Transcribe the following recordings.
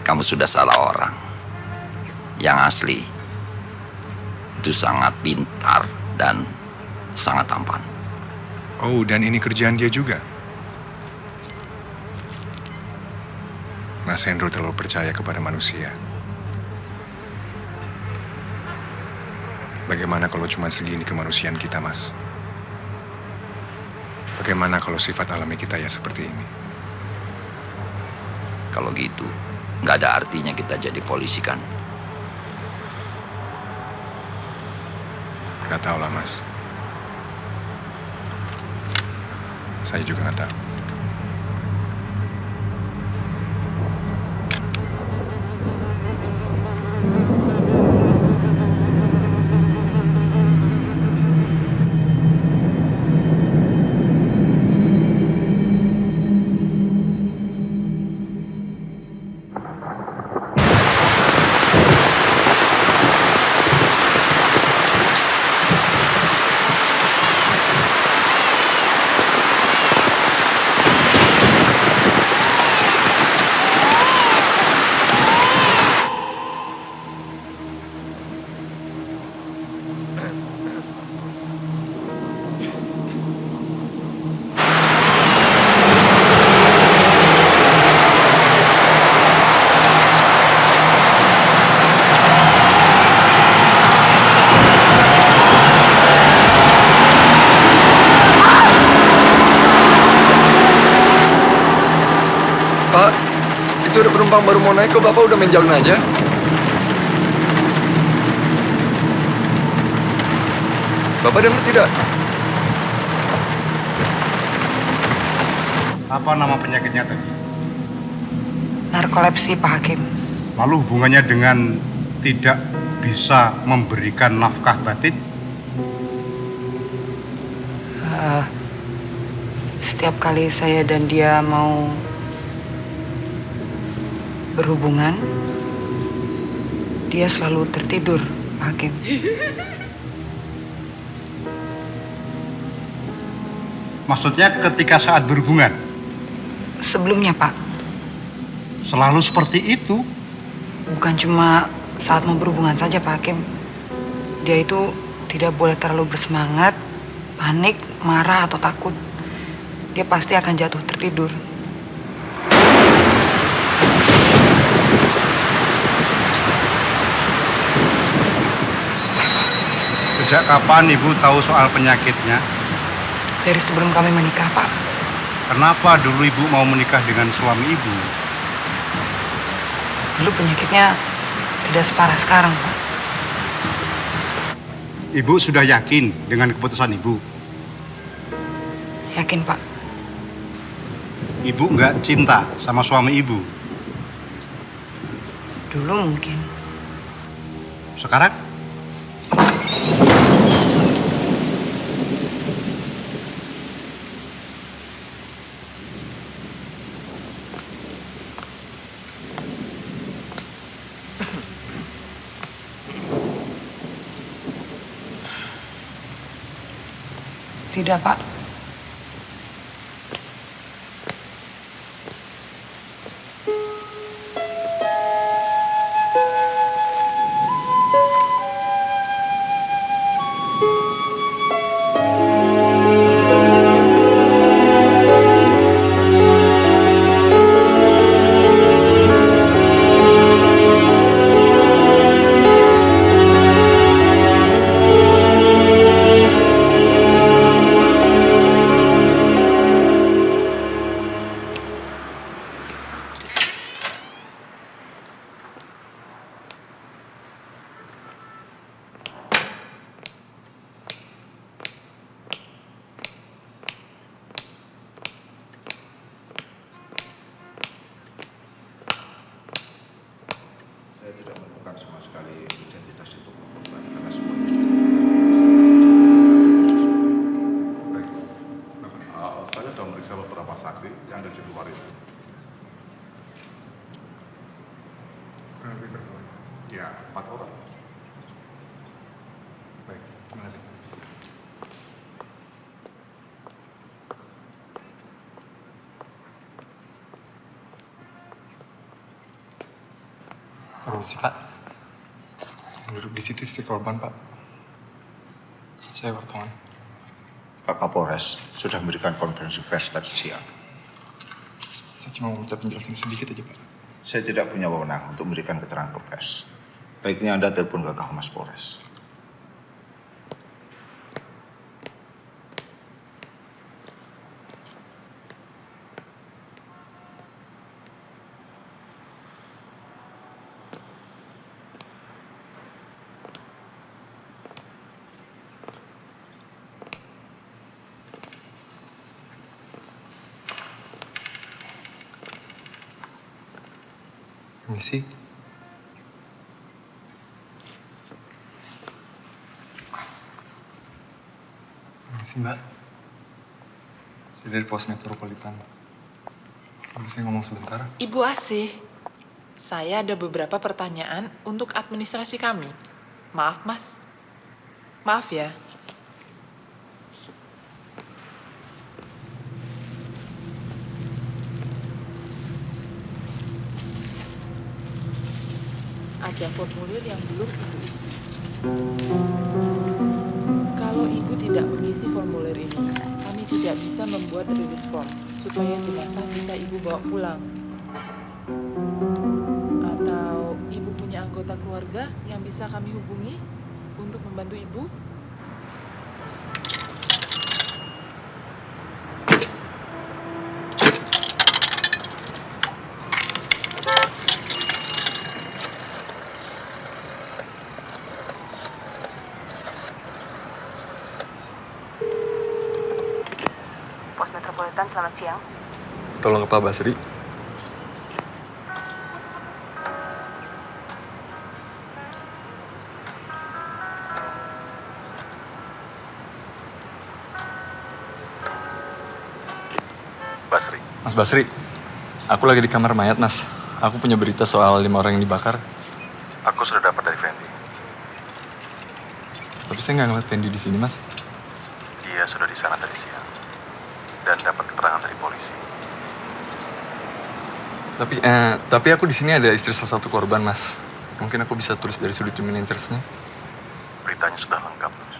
kamu sudah salah orang. Yang asli itu sangat pintar dan sangat tampan. Oh, dan ini kerjaan dia juga? Mas Hendro terlalu percaya kepada manusia. Bagaimana kalau cuma segini kemanusiaan kita, Mas? Bagaimana kalau sifat alami kita ya seperti ini? Kalau gitu, nggak ada artinya kita jadi polisi kan? Nggak tahu lah, Mas. Saya juga nggak tahu. Pak, itu ada penumpang baru mau naik kok, Bapak udah main jalan aja? Bapak dengar tidak? Apa nama penyakitnya tadi? Narkolepsi, Pak Hakim. Lalu hubungannya dengan tidak bisa memberikan nafkah batin? Setiap kali saya dan dia mau berhubungan, dia selalu tertidur, Pak Hakim. Maksudnya ketika saat berhubungan? Sebelumnya, Pak. Selalu seperti itu? Bukan cuma saat mau berhubungan saja, Pak Hakim. Dia itu tidak boleh terlalu bersemangat, panik, marah, atau takut. Dia pasti akan jatuh tertidur. Sejak kapan Ibu tahu soal penyakitnya? Dari sebelum kami menikah, Pak. Kenapa dulu Ibu mau menikah dengan suami Ibu? Dulu penyakitnya tidak separah sekarang, Pak. Ibu sudah yakin dengan keputusan Ibu? Yakin, Pak. Ibu nggak cinta sama suami Ibu? Dulu mungkin. Sekarang? Tidak, Pak. Saya tidak menemukan sama sekali identitas itu korban karena semuanya sudah. Baik. Saya sudah memeriksa beberapa saksi yang ada di luar itu. Ya, 4 orang. Baik, terima kasih. Permisi, Pak. Yang duduk di situ istri korban, Pak. Saya wartawan. Pak Kapolres sudah memberikan konferensi pers tadi siang. Saya cuma mau minta penjelasan sedikit aja, Pak. Saya tidak punya wewenang untuk memberikan keterangan ke pers. Baiknya Anda telepon ke Kapolres Polres. Permisi. Permisi, Mbak. Saya dari Pos Metropolitan. Bisa ngomong sebentar? Ibu Asih, saya ada beberapa pertanyaan untuk administrasi kami. Maaf, Mas. Maaf ya. Ada formulir yang belum Ibu isi. Kalau Ibu tidak mengisi formulir ini, kami tidak bisa membuat release form supaya jenazah bisa Ibu bawa pulang. Atau Ibu punya anggota keluarga yang bisa kami hubungi untuk membantu Ibu? Pos Metropolitan, selamat siang. Tolong ke Pak Basri. Basri. Mas Basri, aku lagi di kamar mayat, Mas. Aku punya berita soal 5 orang yang dibakar. Aku sudah dapat dari Fendi. Tapi saya nggak ngeliat Fendi di sini, Mas. Dia sudah di sana tadi siang. Dan dapat keterangan dari polisi. Tapi aku di sini ada istri salah satu korban, Mas. Mungkin aku bisa tulis dari sudut human interest-nya. Beritanya sudah lengkap, Nus.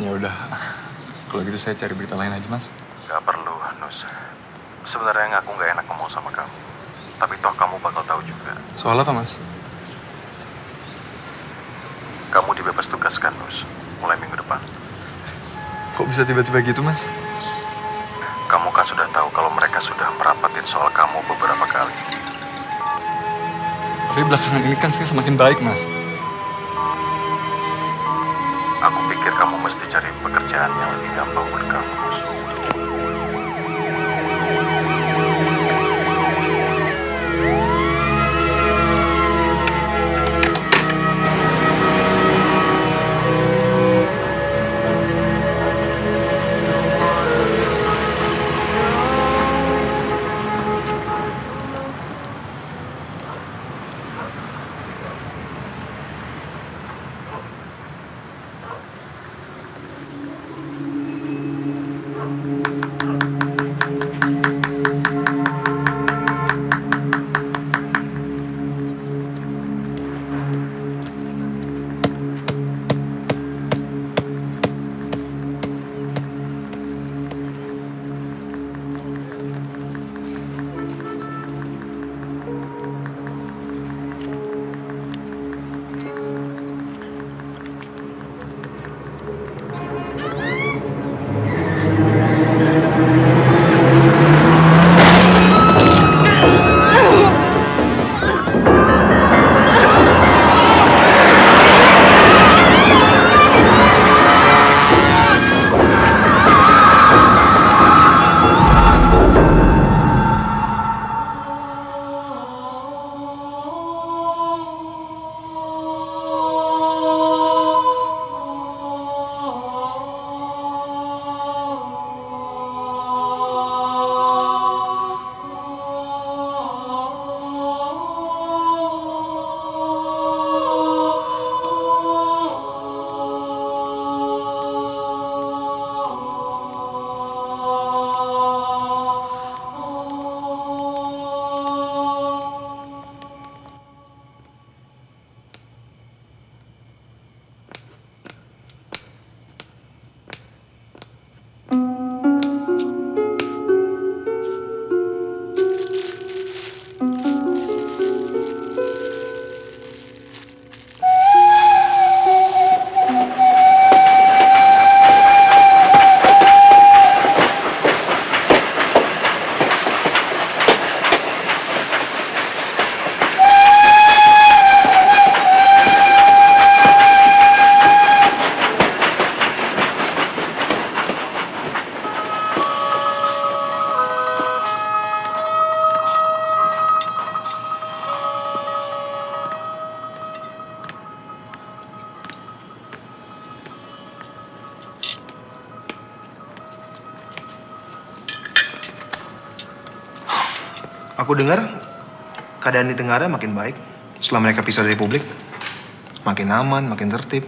Ya udah. Kalau gitu saya cari berita lain aja, Mas. Gak perlu, Nus. Sebenarnya aku gak enak ngomong sama kamu. Tapi toh kamu bakal tahu juga. Soal apa, Mas? Kamu dibebas tugaskan, Nus. Mulai minggu depan. Kok bisa tiba-tiba gitu, Mas? Kamu kan sudah tahu kalau mereka sudah merapatin soal kamu beberapa kali. Tapi belakangan ini kan saya semakin baik, Mas. Aku pikir kamu mesti cari pekerjaan yang lebih gampang buat kamu, Nus. Aku dengar keadaan di Tenggara makin baik setelah mereka pisah dari publik. Makin aman, makin tertib.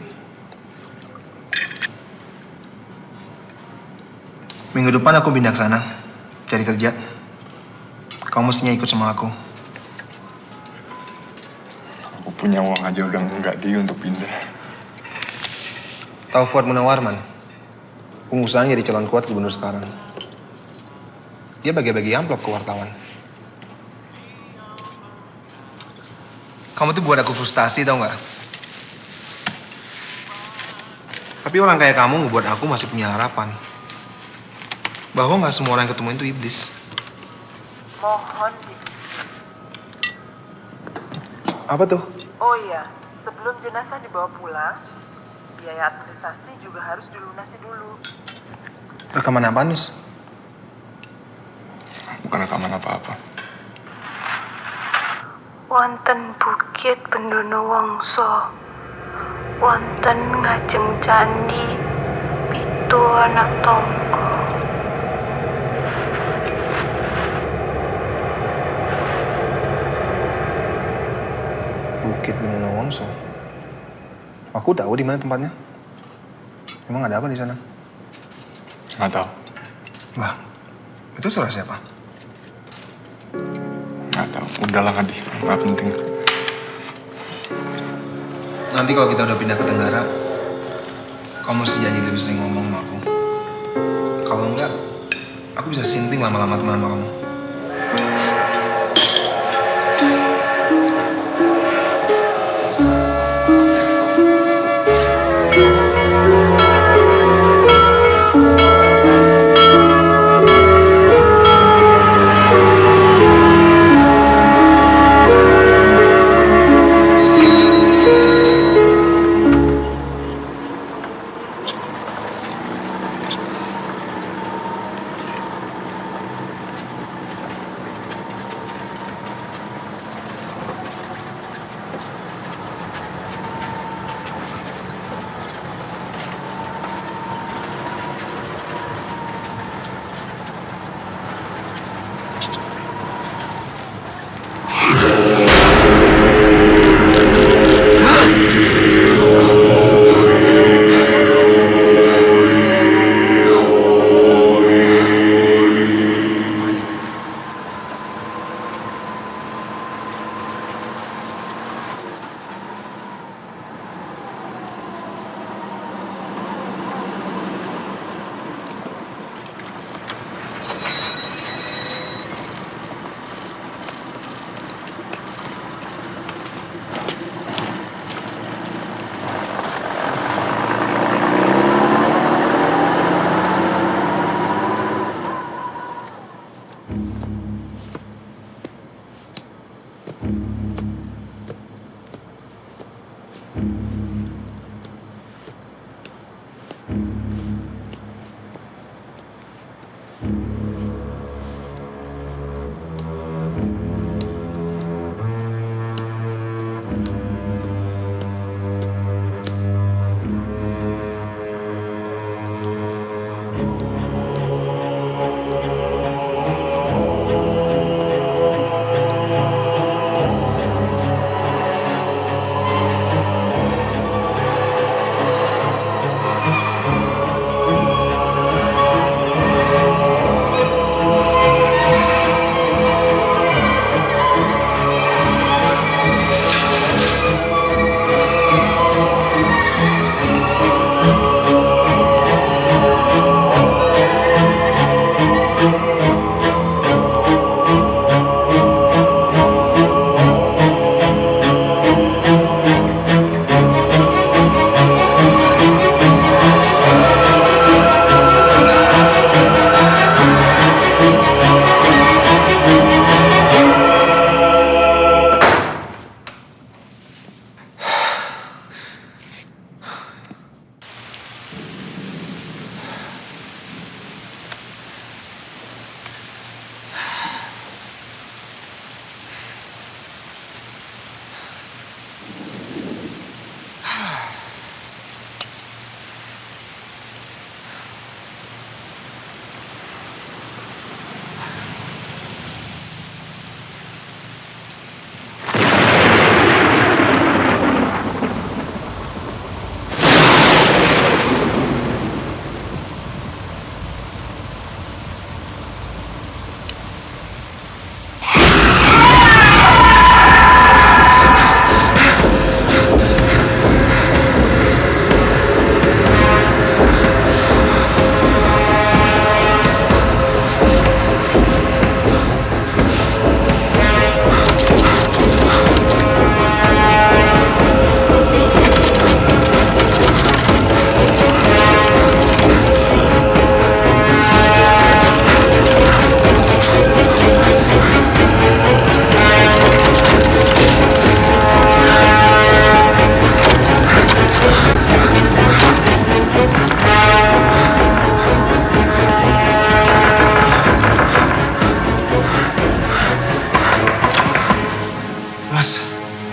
Minggu depan aku pindah ke sana, cari kerja. Kamu mestinya ikut sama aku. Aku punya uang aja udah nggak untuk pindah. Tahu Fuad Munawwarman? Pengusahanya jadi calon kuat gubernur sekarang. Dia bagi-bagi amplop ke wartawan. Kamu tuh buat aku frustasi, tau nggak? Tapi orang kayak kamu ngebuat aku masih punya harapan. Bahwa nggak semua orang yang ketemu itu iblis. Mohon Apa tuh? Oh iya, sebelum jenazah dibawa pulang, biaya administrasi juga harus dilunasi dulu. Rekaman apa, Nus? Bukan rekaman apa-apa. Wonten bukit Penduna Wangsa, wonten ngajeng candi pitu anak tangga. Bukit Penduna Wangsa. Aku tahu di mana tempatnya. Emang ada apa di sana? Nggak tahu. Lah, itu suara siapa? Nggak tahu. Udahlah Adi, nggak penting. Nanti kalau kita udah pindah ke Tenggara, kamu mesti janji lebih sering ngomong sama aku. Kalau enggak, aku bisa sinting lama-lama teman sama kamu.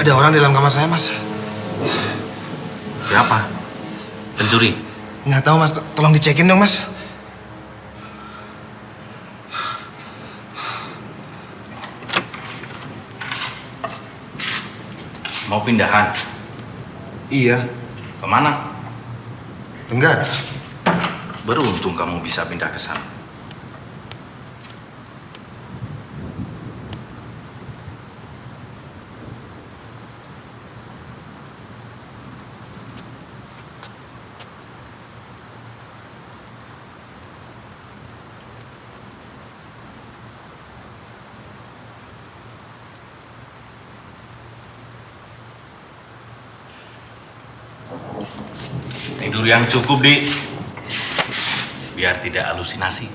Ada orang di dalam kamar saya, Mas. Siapa? Pencuri? Nggak tahu, Mas. Tolong dicekin dong, Mas. Mau pindahan? Iya. Kemana? Tenggara. Beruntung kamu bisa pindah ke sana. Tidur yang cukup, Dik. Biar tidak halusinasi.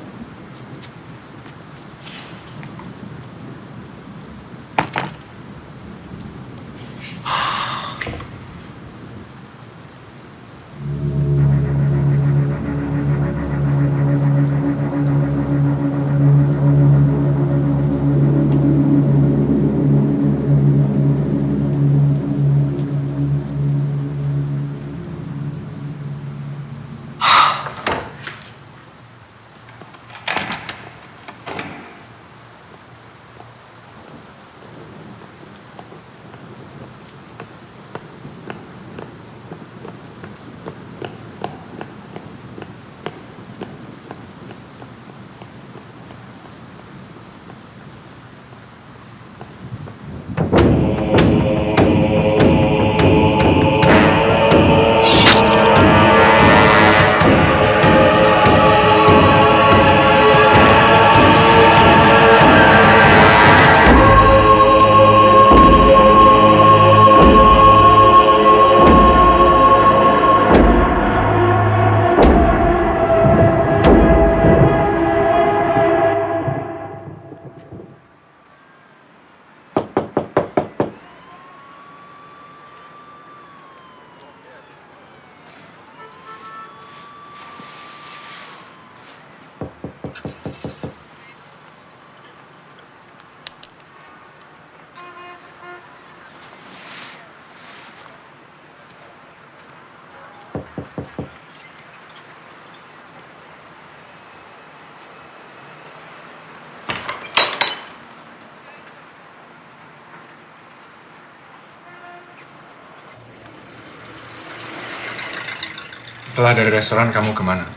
Setelah dari restoran, kamu kemana?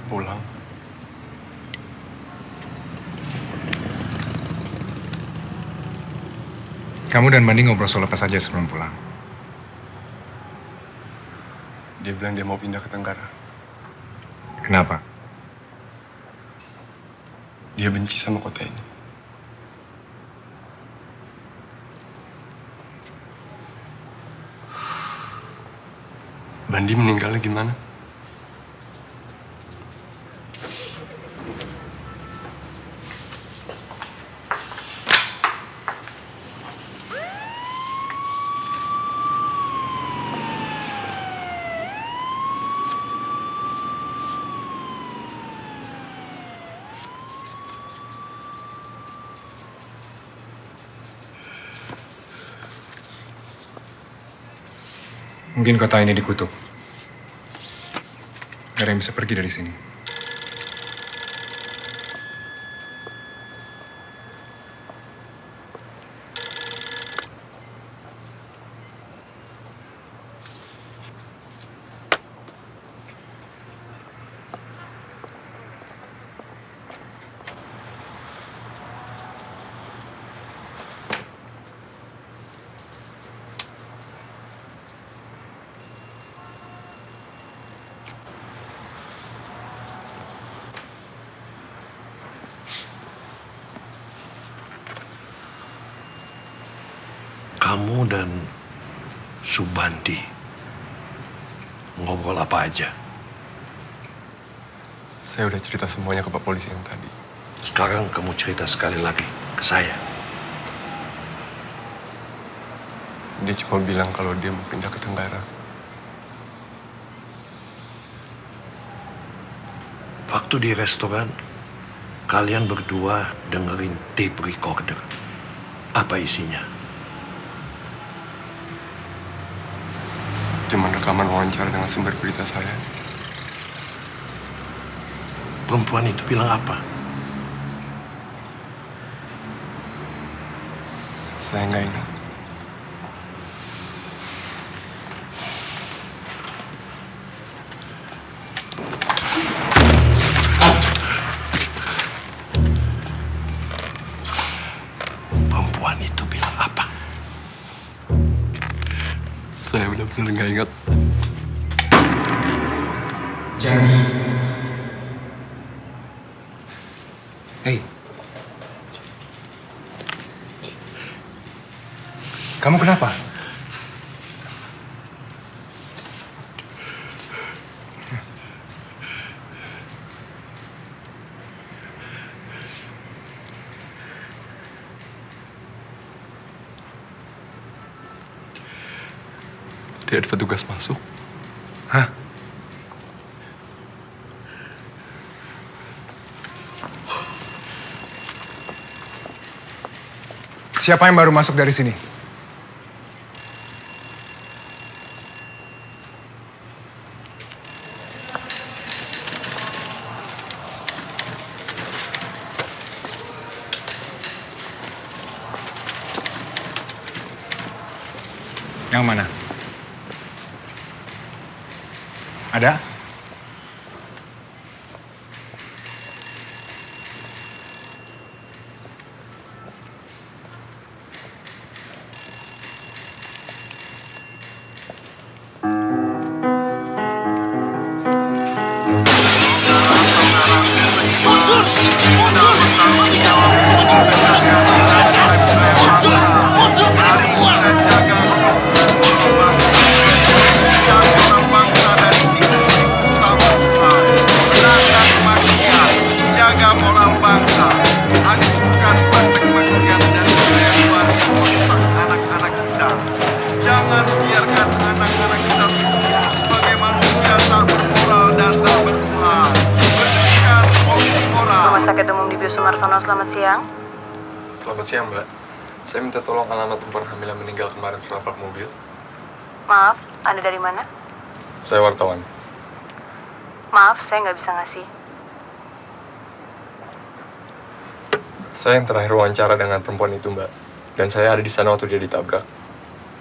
Pulang. Kamu dan Bandi ngobrol soal apa saja sebelum pulang? Dia bilang dia mau pindah ke Tenggara. Kenapa? Dia benci sama kota ini. Bandi meninggalnya gimana? Mungkin kota ini dikutuk. Gak ada yang bisa pergi dari sini. Kamu dan Subandi ngobrol apa aja? Saya udah cerita semuanya ke Pak Polisi yang tadi. Sekarang kamu cerita sekali lagi ke saya. Dia cuma bilang kalau dia mau pindah ke Tenggara. Waktu di restoran, kalian berdua dengerin tape recorder. Apa isinya? Cuma rekaman wawancara dengan sumber berita saya. Perempuan itu bilang apa? Saya nggak ingat. Perempuan itu bilang apa? Saya benar-benar nggak ingat. James. Hei. Kamu kenapa? Dia ada petugas masuk. Hah? Siapa yang baru masuk dari sini? Yang mana? Ada? Selamat siang. Selamat siang, Mbak. Saya minta tolong alamat perempuan hamil yang meninggal kemarin tertabrak mobil. Maaf, Anda dari mana? Saya wartawan. Maaf, saya nggak bisa ngasih. Saya yang terakhir wawancara dengan perempuan itu, Mbak. Dan saya ada di sana waktu dia ditabrak.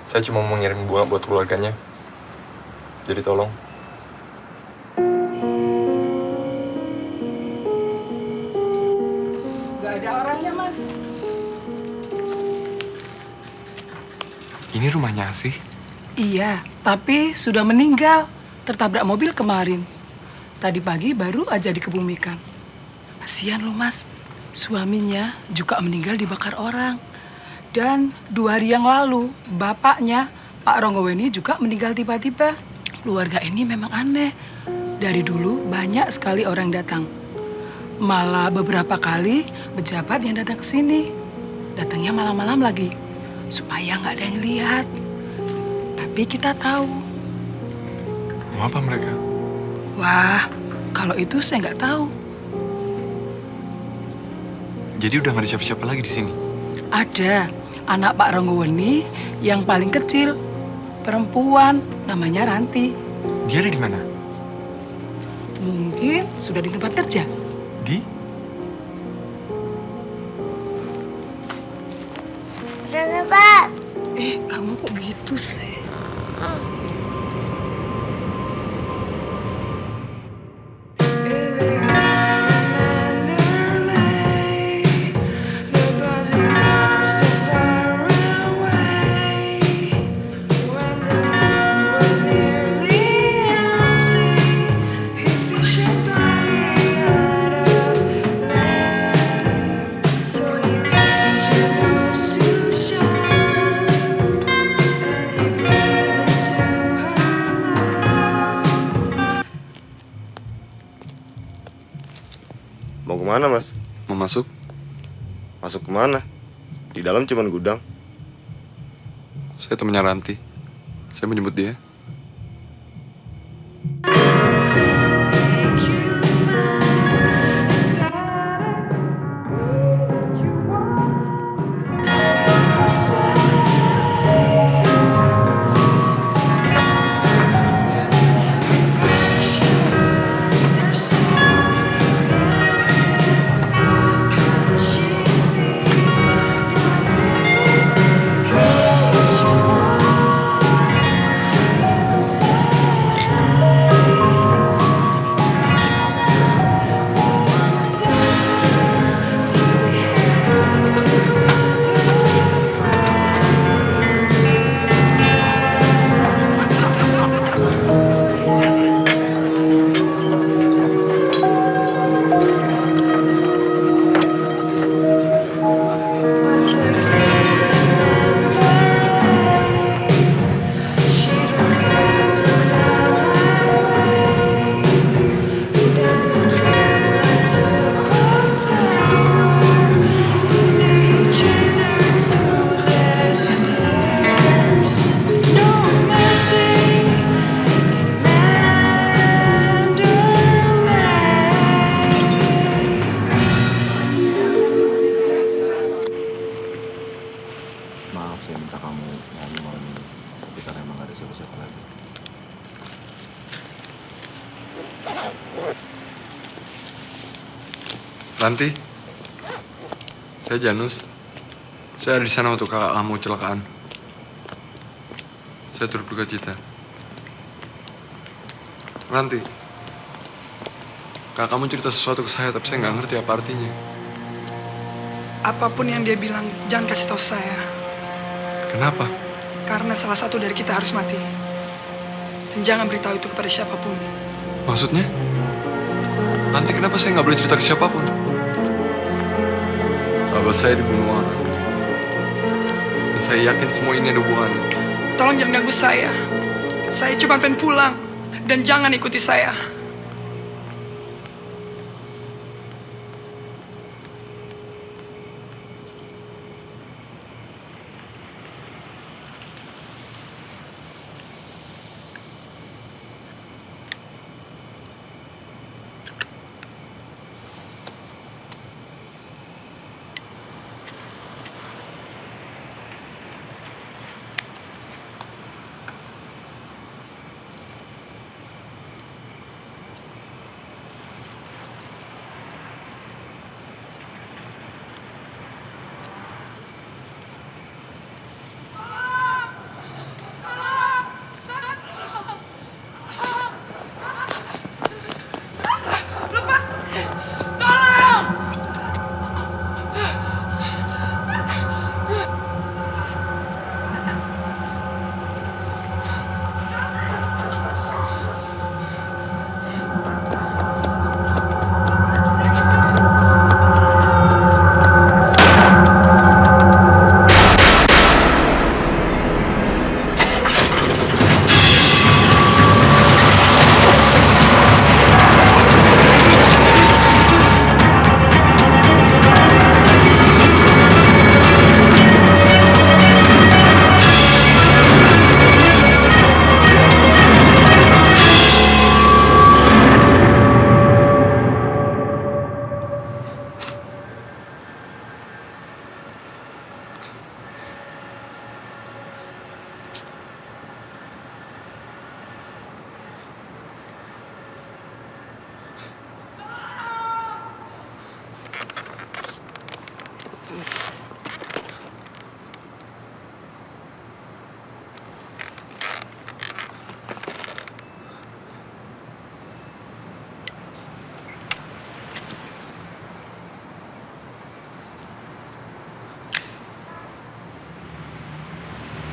Saya cuma mau ngirim bunga buat keluarganya. Jadi tolong. Ini rumahnya Asih? Iya, tapi sudah meninggal. Tertabrak mobil kemarin. Tadi pagi baru aja dikebumikan. Kasihan loh, Mas. Suaminya juga meninggal dibakar orang. Dan 2 hari yang lalu, bapaknya, Pak Ronggoweni juga meninggal tiba-tiba. Keluarga ini memang aneh. Dari dulu banyak sekali orang datang. Malah beberapa kali pejabat yang datang ke sini. Datangnya malam-malam lagi. Supaya nggak ada yang lihat. Tapi kita tahu. Mau apa mereka? Wah, kalau itu saya nggak tahu. Jadi udah nggak ada siapa-siapa lagi di sini? Ada anak Pak Ronggoweni yang paling kecil, perempuan, namanya Ranti. Dia ada di mana? Mungkin sudah di tempat kerja. Di? Pak. Kamu kok gitu sih? Mau kemana, Mas? Mau masuk? Masuk kemana? Di dalam cuman gudang. Saya temannya Ranti. Saya mau jemput dia. Ranti, saya Janus. Saya ada di sana waktu kakak kamu kecelakaan. Saya turut berduka cita. Ranti, kakak kamu cerita sesuatu ke saya, tapi saya nggak ngerti apa artinya. Apapun yang dia bilang, jangan kasih tahu saya. Kenapa? Karena salah satu dari kita harus mati. Dan jangan beritahu itu kepada siapapun. Maksudnya? Nanti kenapa saya nggak boleh cerita ke siapapun? Sahabat saya dibunuh orang. Dan saya yakin semua ini ada hubungannya. Tolong jangan ganggu saya. Saya cuma pengen pulang. Dan jangan ikuti saya.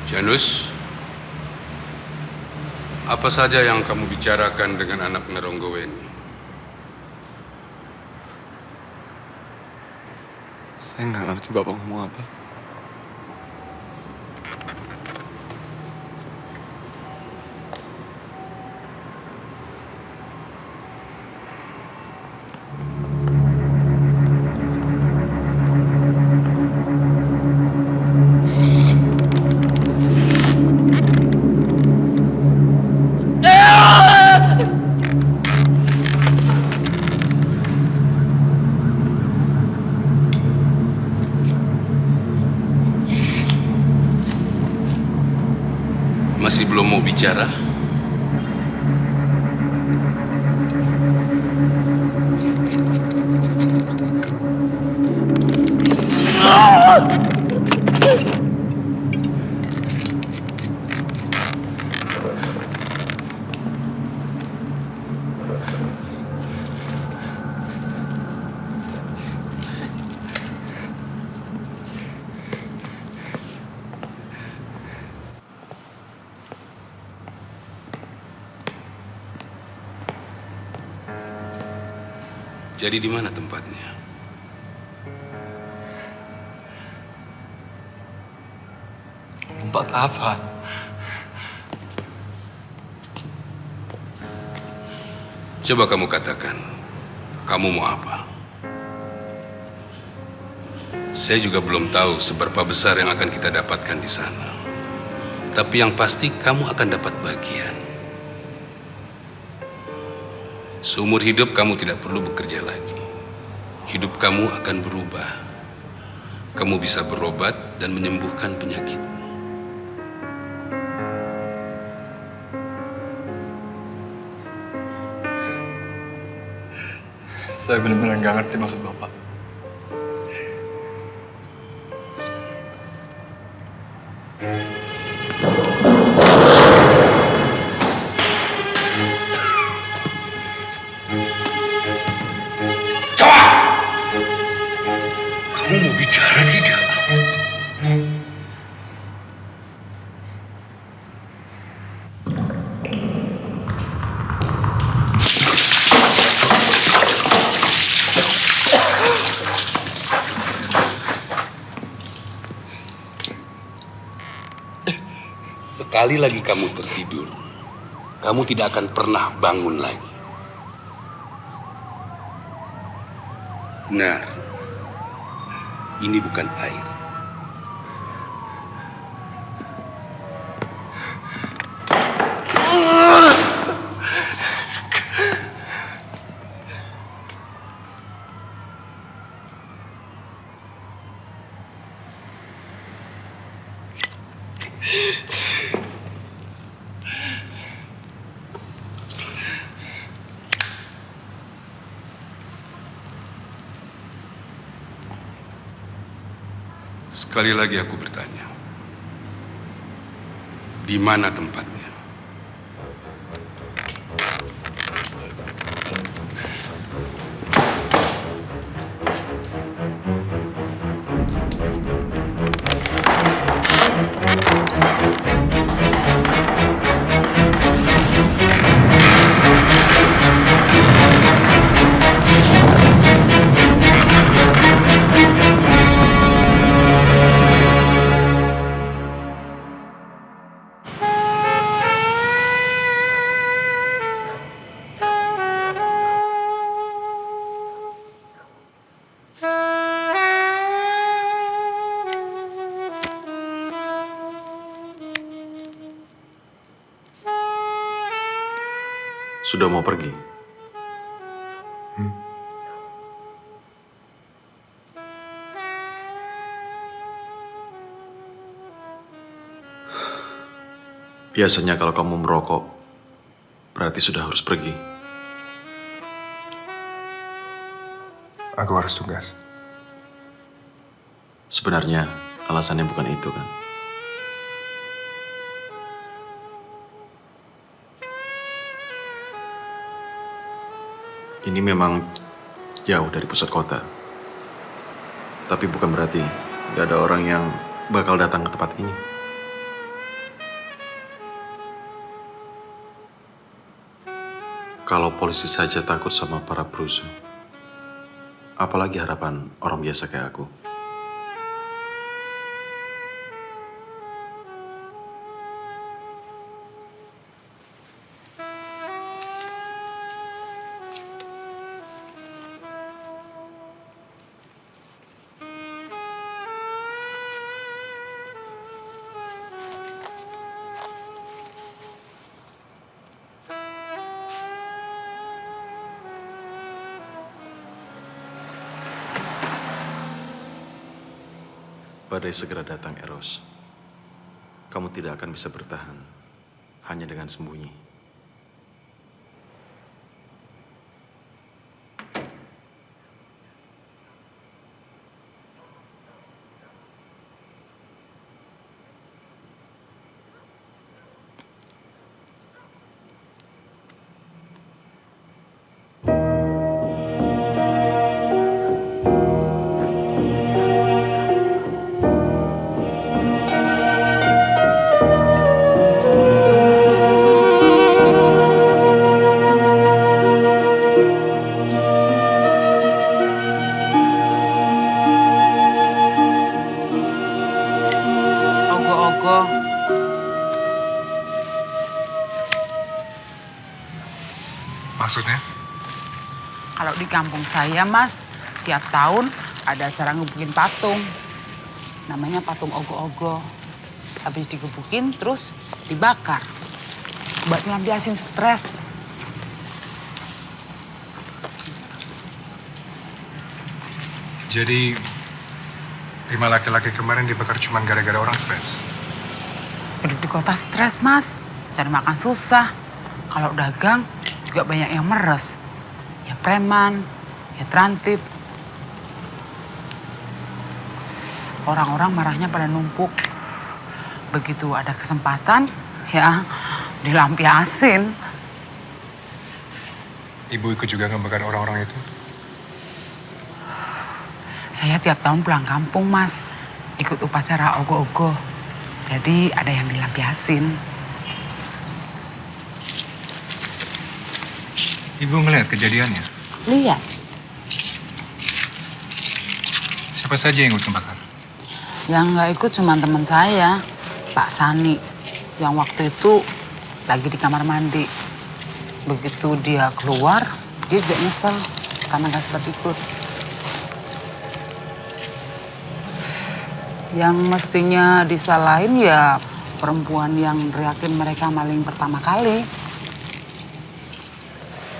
Janus, apa saja yang kamu bicarakan dengan anak Neronggoweni? Saya nggak ngerti Bapak ngomong apa. Masih belum mau bicara? Jadi di mana tempatnya? Tempat apa? Coba kamu katakan, kamu mau apa? Saya juga belum tahu seberapa besar yang akan kita dapatkan di sana. Tapi yang pasti kamu akan dapat bagian. Seumur hidup kamu tidak perlu bekerja lagi. Hidup kamu akan berubah. Kamu bisa berobat dan menyembuhkan penyakitmu. Saya benar-benar nggak ngerti maksud Bapak. Kamu mau bicara tidak? Sekali lagi kamu tertidur, kamu tidak akan pernah bangun lagi. Benar, ini bukan air. Sekali lagi aku bertanya, di mana tempatnya? Sudah mau pergi? Biasanya kalau kamu merokok, berarti sudah harus pergi. Aku harus tugas. Sebenarnya alasannya bukan itu kan? Ini memang jauh dari pusat kota. Tapi bukan berarti gak ada orang yang bakal datang ke tempat ini. Kalau polisi saja takut sama para perusuh, apalagi harapan orang biasa kayak aku. Badai segera datang, Eros. Kamu tidak akan bisa bertahan hanya dengan sembunyi. Maksudnya? Kalau di kampung saya, Mas, tiap tahun ada acara ngebukin patung. Namanya patung ogo-ogo. Habis digebukin, terus dibakar. Buat ngelampiasin stres. Jadi, 5 laki-laki kemarin dibakar cuma gara-gara orang stres? Hidup di kota stres, Mas. Cari makan susah. Kalau dagang, juga banyak yang meres. Ya preman, ya terantip. Orang-orang marahnya pada numpuk. Begitu ada kesempatan, ya dilampiasin. Ibu ikut juga ngebakar orang-orang itu? Saya tiap tahun pulang kampung, Mas. Ikut upacara ogoh-ogoh. Jadi ada yang dilampiasin. Ibu ngeliat kejadiannya? Lihat. Siapa saja yang ikut ngebakar? Yang nggak ikut cuma teman saya, Pak Sani. Yang waktu itu lagi di kamar mandi. Begitu dia keluar, dia juga nyesel karena nggak sempat ikut. Yang mestinya disalahin ya perempuan yang teriakin mereka maling pertama kali.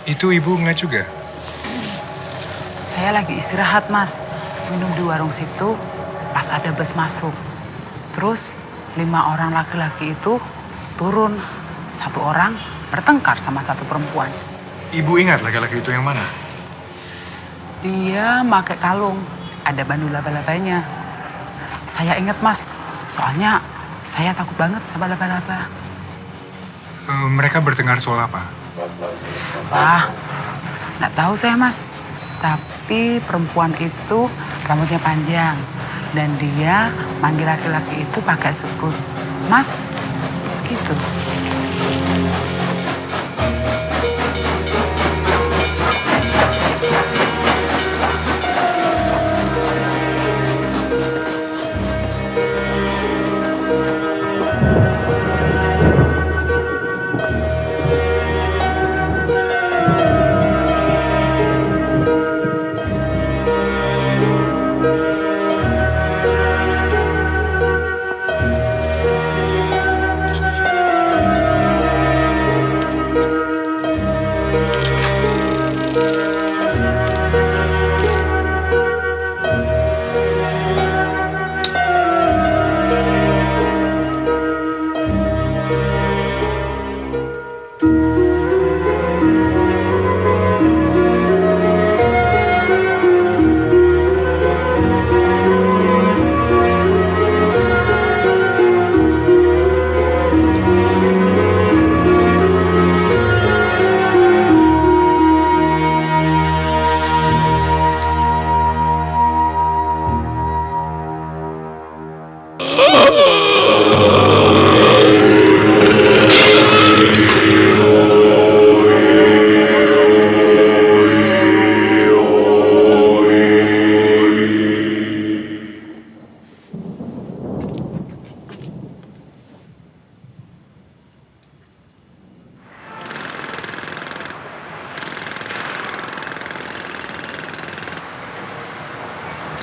Itu ibu ngeliat juga? Saya lagi istirahat, Mas. Minum di warung situ, pas ada bus masuk. Terus 5 orang laki-laki itu turun. 1 orang bertengkar sama 1 perempuan. Ibu ingat laki-laki itu yang mana? Dia pakai kalung, ada bandu laba-labanya. Saya ingat, Mas, soalnya saya takut banget sama laba-laba. Mereka bertengkar soal apa? Wah, nggak tahu saya, Mas. Tapi perempuan itu rambutnya panjang. Dan dia manggil laki-laki itu pakai sekut. Mas, gitu.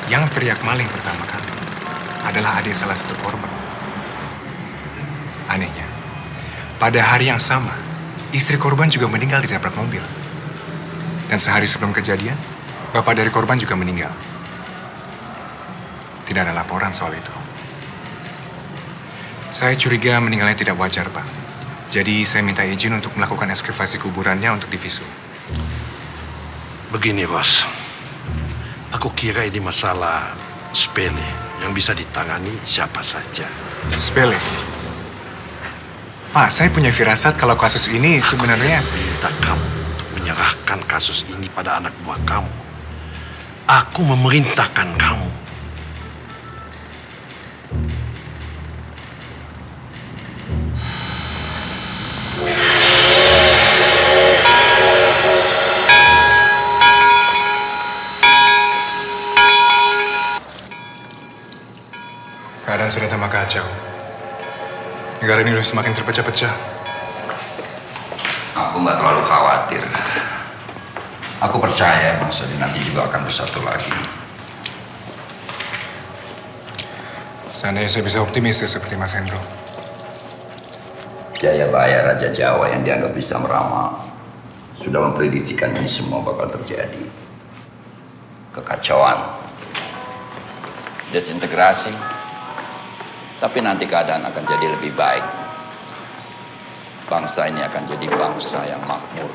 Yang teriak maling pertama kali adalah adik salah satu korban. Anehnya, pada hari yang sama, istri korban juga meninggal ditabrak mobil. Dan sehari sebelum kejadian, bapak dari korban juga meninggal. Tidak ada laporan soal itu. Saya curiga meninggalnya tidak wajar, Pak. Jadi saya minta izin untuk melakukan ekskavasi kuburannya untuk divisum. Begini, Bos. Aku kira ini masalah sepele yang bisa ditangani siapa saja. Sepele? Pak, saya punya firasat kalau kasus ini sebenarnya... Aku minta kamu untuk menyerahkan kasus ini pada anak buah kamu. Aku memerintahkan kamu. Keadaan sudah tambah kacau. Negara ini sudah semakin terpecah-pecah. Aku nggak terlalu khawatir. Aku percaya bangsa ini nanti juga akan bersatu lagi. Seandainya saya bisa optimis seperti Mas Hendro. Jayabaya Raja Jawa yang dianggap bisa meramal sudah memprediksikan ini semua bakal terjadi. Kekacauan, desintegrasi, tapi nanti keadaan akan jadi lebih baik. Bangsa ini akan jadi bangsa yang makmur.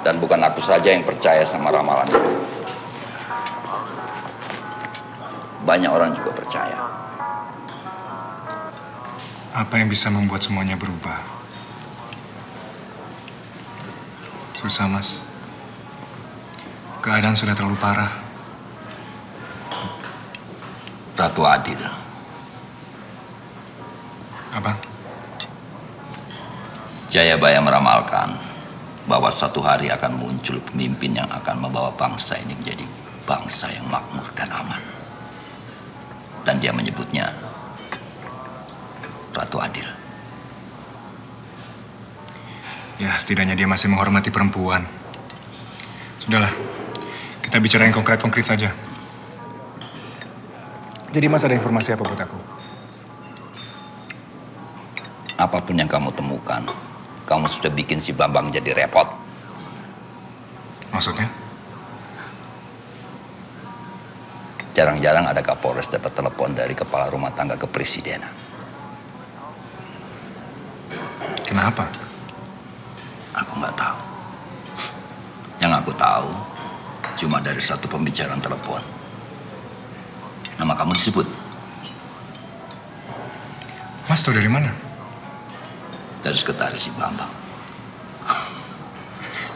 Dan bukan aku saja yang percaya sama ramalan itu. Banyak orang juga percaya. Apa yang bisa membuat semuanya berubah? Susah, Mas. Keadaan sudah terlalu parah. Ratu Adil. Apa? Jayabaya meramalkan bahwa suatu hari akan muncul pemimpin yang akan membawa bangsa ini menjadi bangsa yang makmur dan aman. Dan dia menyebutnya Ratu Adil. Ya, setidaknya dia masih menghormati perempuan. Sudahlah, kita bicara yang konkret-konkret saja. Jadi Mas ada informasi apa buat aku? Apapun yang kamu temukan, kamu sudah bikin si Bambang jadi repot. Maksudnya? Jarang-jarang ada Kapolres dapat telepon dari kepala rumah tangga kepresidenan. Kenapa? Aku nggak tahu. Yang aku tahu cuma dari satu pembicaraan telepon. Nama kamu disebut. Mas tahu dari mana? Dari sekretaris si Bambang.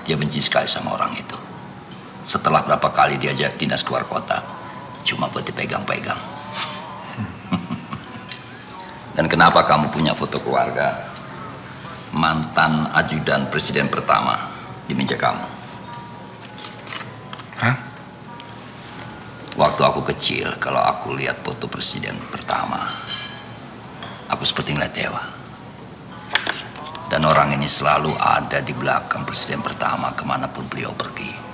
Dia benci sekali sama orang itu. Setelah berapa kali diajak dinas keluar kota, cuma buat dipegang-pegang. Dan kenapa kamu punya foto keluarga mantan ajudan presiden pertama di meja kamu? Hah? Waktu aku kecil, kalau aku lihat foto presiden pertama, aku seperti ngeliat dewa. Dan orang ini selalu ada di belakang presiden pertama kemanapun beliau pergi.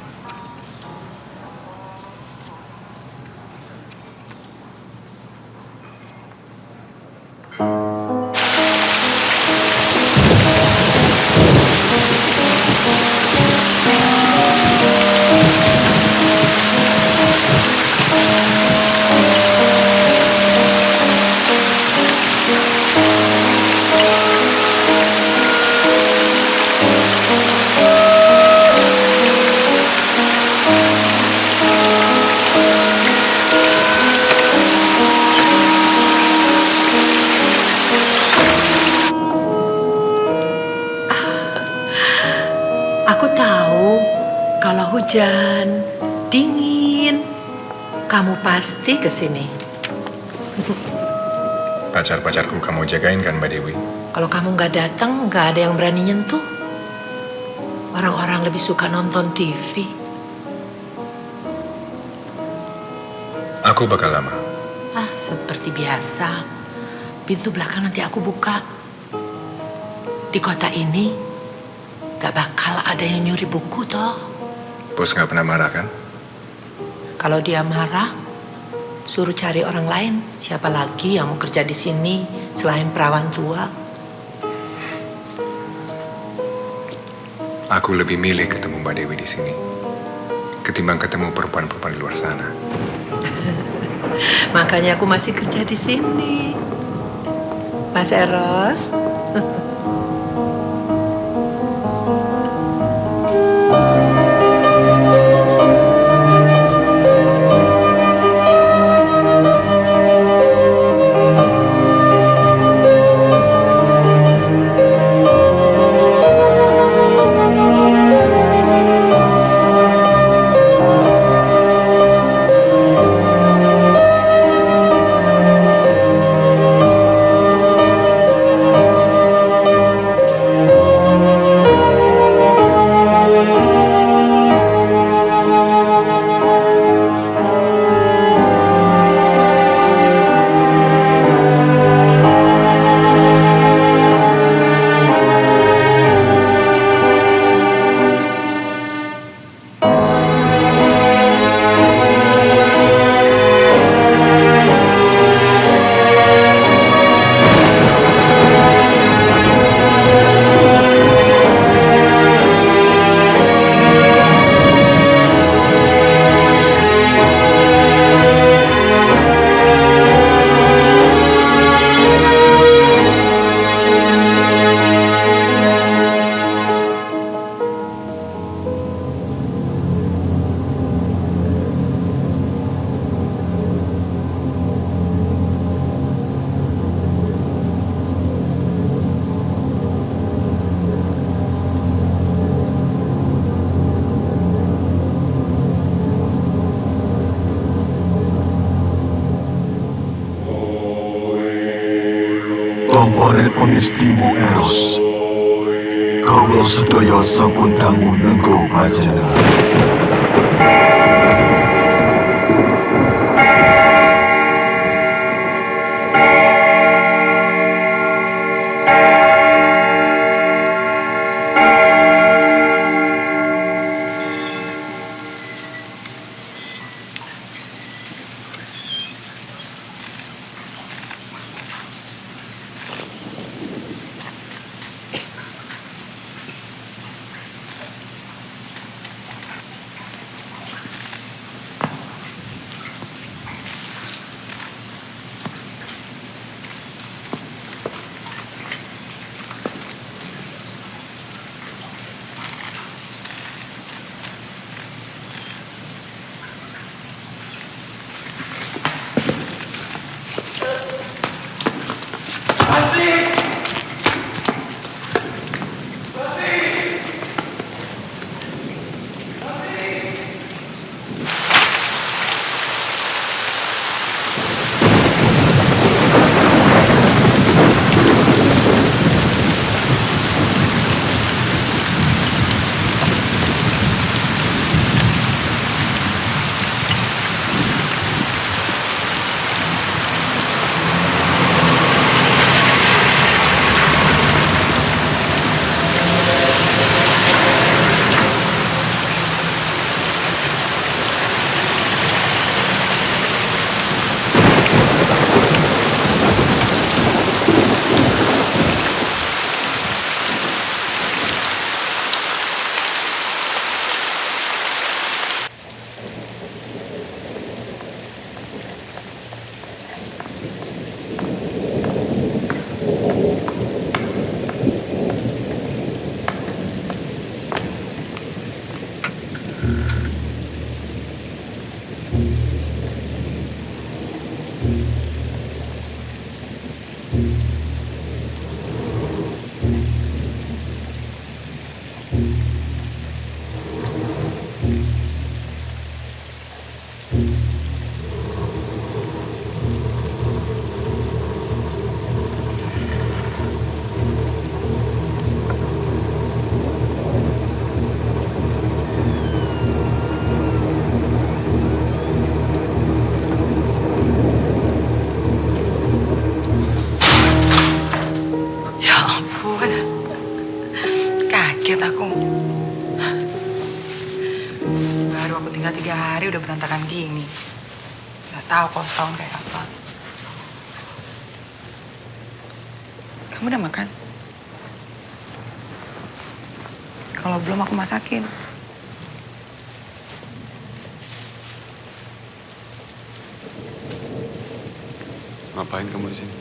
Aku tahu kalau hujan, dingin, kamu pasti kesini. Pacar-pacarku kamu jagain kan, Mbak Dewi? Kalau kamu nggak datang, nggak ada yang berani nyentuh. Orang-orang lebih suka nonton TV. Aku bakal lama. Seperti biasa. Pintu belakang nanti aku buka. Di kota ini, gak bakal ada yang nyuri buku toh. Bos nggak pernah marah kan? Kalau dia marah, suruh cari orang lain. Siapa lagi yang mau kerja di sini selain perawan tua? Aku lebih milih ketemu Mbak Dewi di sini ketimbang ketemu perempuan-perempuan di luar sana. Makanya aku masih kerja di sini, Mas Eros. komponen pengistimu Eros. Kawula sedaya sampun dangu nenggo panjenengan. Tinggal 3 hari udah berantakan gini. Gak tahu kalau setahun kayak apa. Kamu udah makan? Kalau belum aku masakin. Ngapain kamu di sini?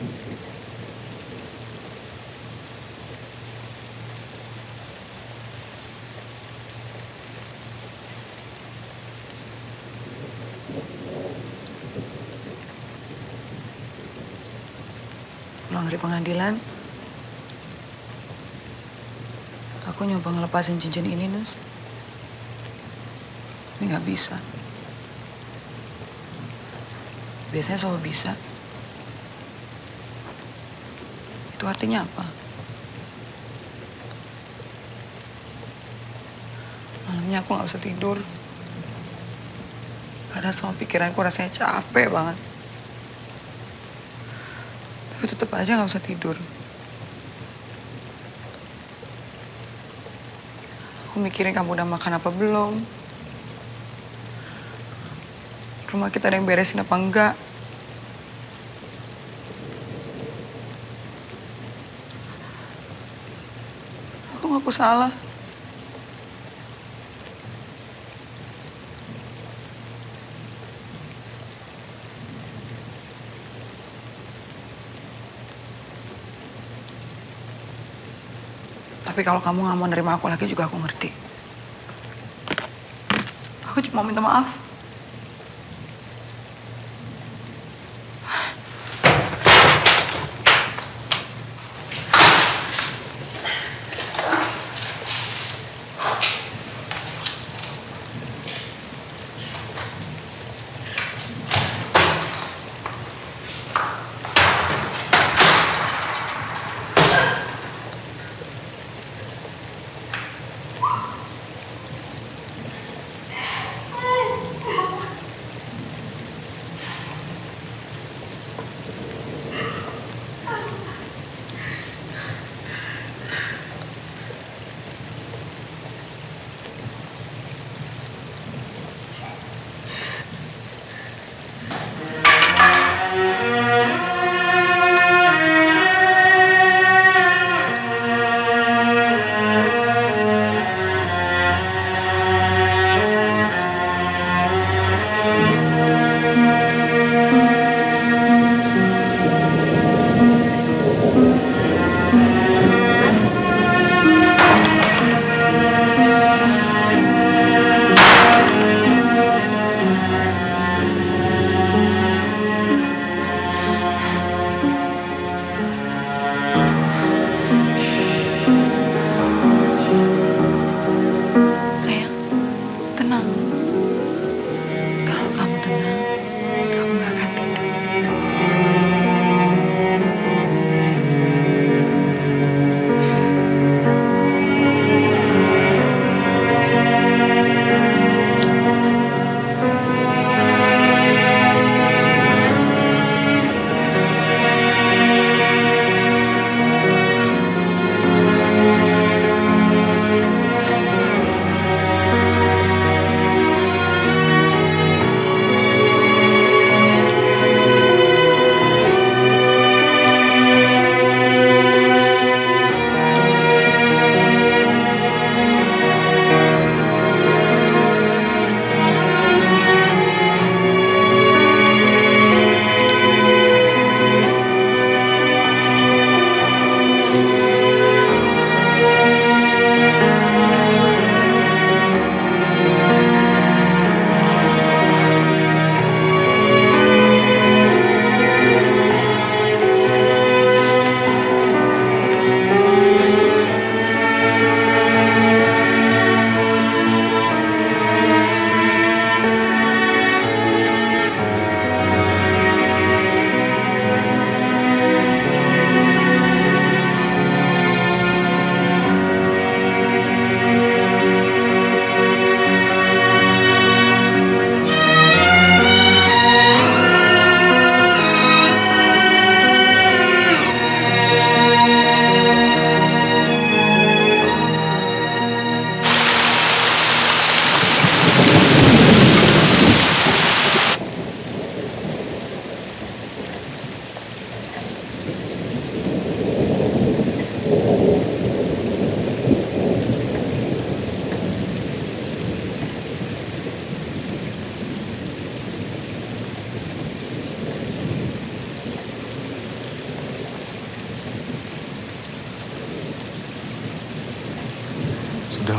Pulang dari pengadilan, aku nyoba ngelepasin cincin ini, Nus. Ini nggak bisa. Biasanya selalu bisa. Itu artinya apa? Malamnya aku nggak bisa tidur. Padahal semua pikiranku rasanya capek banget. Tapi tetap aja nggak bisa tidur. Aku mikirin kamu udah makan apa belum. Rumah kita ada yang beresin apa enggak. Aku ngaku salah. Tapi kalau kamu nggak mau nerima aku lagi juga aku ngerti. Aku cuma minta maaf.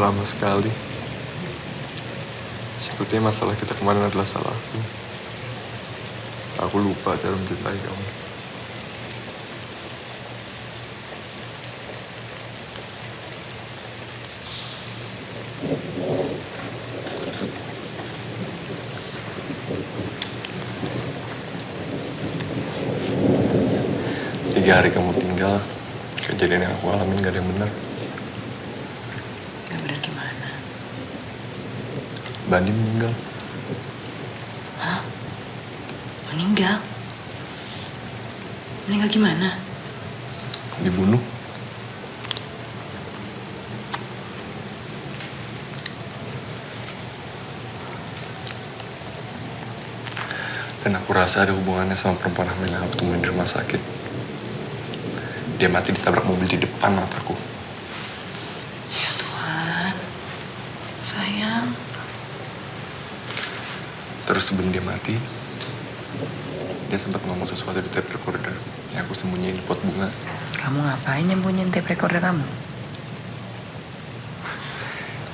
lama sekali. Sepertinya masalah kita kemarin adalah salahku. Aku lupa cara mencintai kamu. Tiga hari kamu tinggal, kejadian yang aku alamin gak ada yang benar. Gak benar gimana? Bandi meninggal. Hah? Meninggal? Meninggal gimana? Dibunuh. Dan aku rasa ada hubungannya sama perempuan hamil yang aku temuin di rumah sakit. Dia mati ditabrak mobil di depan mataku. Ya Tuhan, sayang. Terus sebelum dia mati, dia sempat ngomong sesuatu di tape recorder yang aku sembunyiin di pot bunga. Kamu ngapain nyembunyiin tape recorder kamu?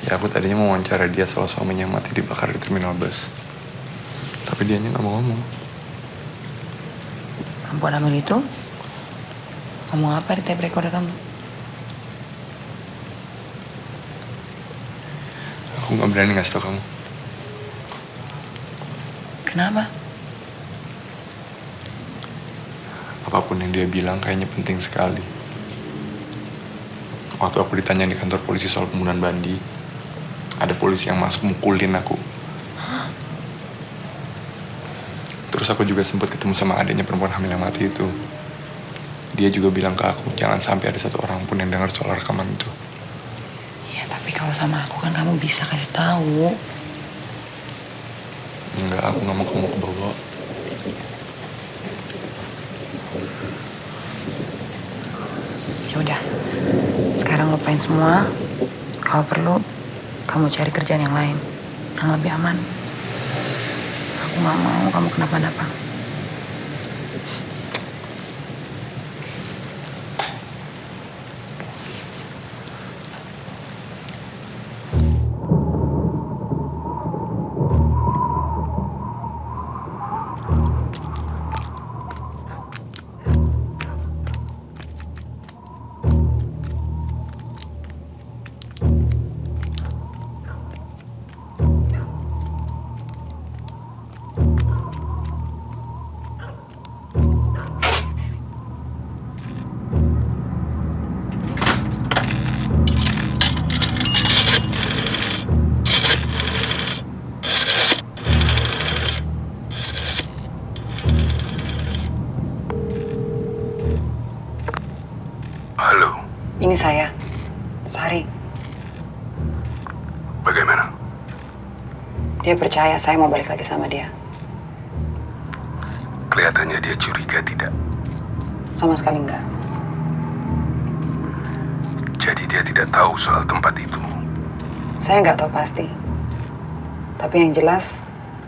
Ya aku tadinya mau wawancara dia soal suaminya mati dibakar di terminal bus. Tapi dianya nggak mau ngomong. Perempuan hamil itu ngomong apa di tape recorder kamu? Aku nggak berani ngasih tau kamu. Kenapa? Apapun yang dia bilang kayaknya penting sekali. Waktu aku ditanya di kantor polisi soal pembunuhan Bandi, ada polisi yang masuk mukulin aku. Terus aku juga sempat ketemu sama adiknya perempuan hamil yang mati itu. Dia juga bilang ke aku, jangan sampai ada satu orang pun yang dengar soal rekaman itu. Ya, tapi kalau sama aku kan kamu bisa kasih tahu. Enggak, aku nggak mau kamu kebawa. Ya udah, sekarang lupain semua. Kalau perlu, kamu cari kerjaan yang lain, yang lebih aman. Aku nggak mau kamu kenapa-napa. Ini saya, Sari. Bagaimana? Dia percaya saya mau balik lagi sama dia. Kelihatannya dia curiga tidak? Sama sekali enggak. Jadi dia tidak tahu soal tempat itu? Saya nggak tahu pasti. Tapi yang jelas,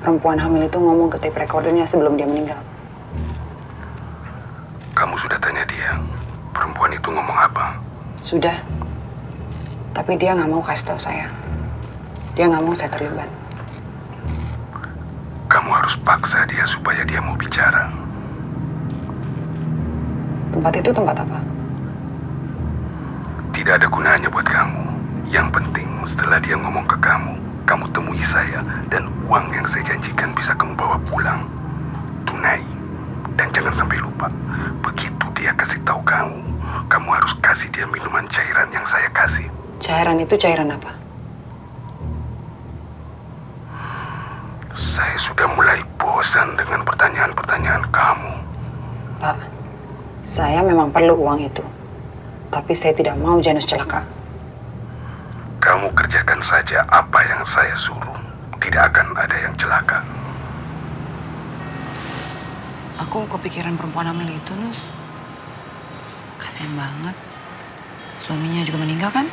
perempuan hamil itu ngomong ke tape recordernya sebelum dia meninggal. Kamu sudah tanya dia, perempuan itu ngomong apa? Sudah. Tapi dia nggak mau kasih tahu saya. Dia nggak mau saya terlibat. Kamu harus paksa dia supaya dia mau bicara. Tempat itu tempat apa? Tidak ada gunanya buat kamu. Yang penting setelah dia ngomong ke kamu, kamu temui saya dan uang yang saya janjikan bisa kamu bawa pulang. Tunai. Dan jangan sampai lupa, begitu dia kasih tahu kamu, kamu harus kasih dia minuman cairan yang saya kasih. Cairan itu cairan apa? Saya sudah mulai bosan dengan pertanyaan-pertanyaan kamu. Pak, saya memang perlu uang itu. Tapi saya tidak mau Janus celaka. Kamu kerjakan saja apa yang saya suruh. Tidak akan ada yang celaka. Aku kepikiran perempuan hamil itu, Nus. Kasian banget. Suaminya juga meninggal, kan?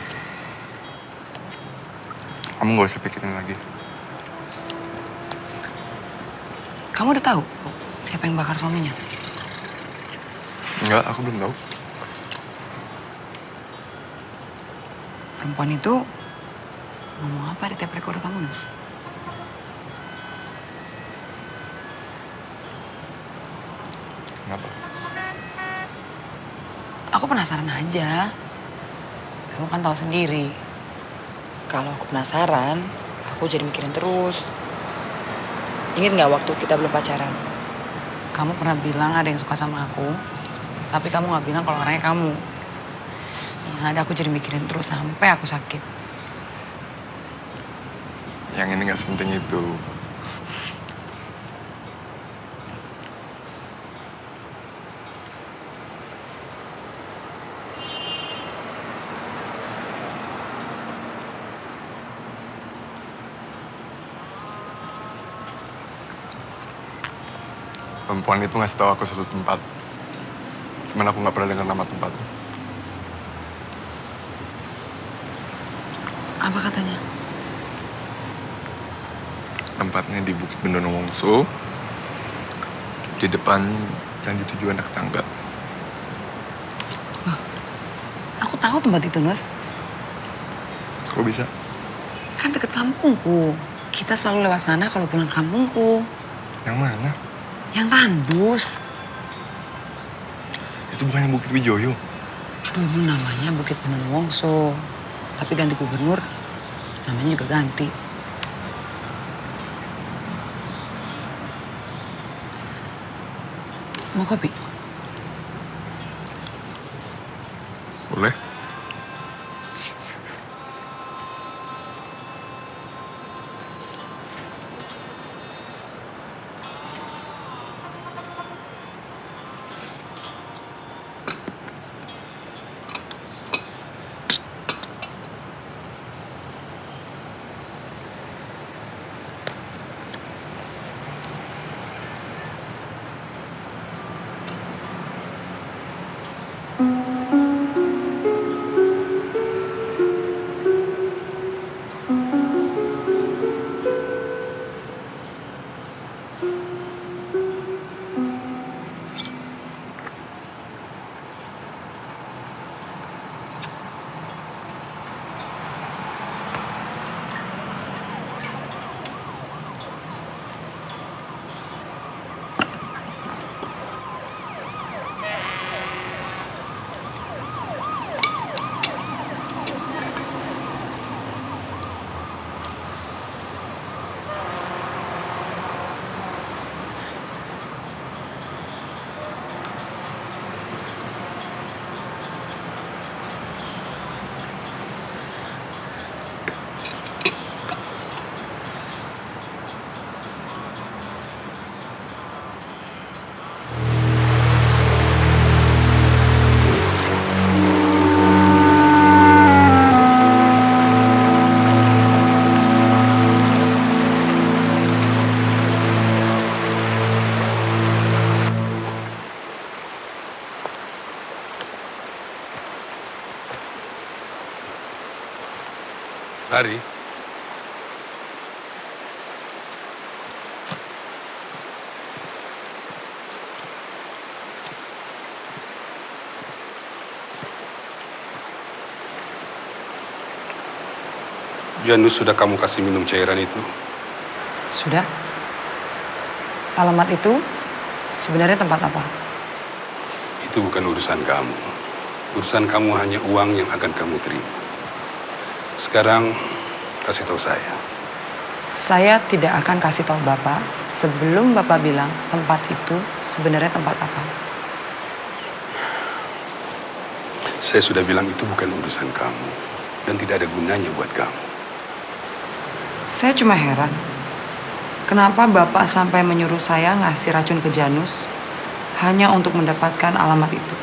Kamu gak usah pikirin lagi. Kamu udah tahu siapa yang bakar suaminya? Enggak, aku belum tahu. Perempuan itu Ngomong apa di tape recorder kamu, Nus? Kenapa? Aku penasaran aja. Kamu kan tahu sendiri. Kalau aku penasaran, aku jadi mikirin terus. Ingat nggak waktu kita belum pacaran? Kamu pernah bilang ada yang suka sama aku, tapi kamu nggak bilang kalau orangnya kamu. Yang ada aku jadi mikirin terus sampai aku sakit. Yang ini nggak sepenting itu. Perempuan itu ngasih tahu aku sesuatu tempat. Cuman aku nggak pernah dengar nama tempatnya. Apa katanya? Tempatnya di Bukit Bendunungso, di depan Candi Tujuh Anak Tangga. Wah, aku tahu tempat itu, Nus. Kok bisa? Kan deket kampungku. Kita selalu lewat sana kalau pulang kampungku. Yang mana? Yang tandus. Itu bukannya Bukit Wijoyo? Dulu namanya Bukit Bendunungso. Tapi ganti gubernur, namanya juga ganti. Mau kopi? Boleh. Sari. Janus sudah kamu kasih minum cairan itu? Sudah. Alamat itu sebenarnya tempat apa? Itu bukan urusan kamu. Urusan kamu hanya uang yang akan kamu terima. Sekarang kasih tahu saya. Saya tidak akan kasih tahu Bapak sebelum Bapak bilang tempat itu sebenarnya tempat apa. Saya sudah bilang itu bukan urusan kamu dan tidak ada gunanya buat kamu. Saya cuma heran. Kenapa Bapak sampai menyuruh saya ngasih racun ke Janus hanya untuk mendapatkan alamat itu?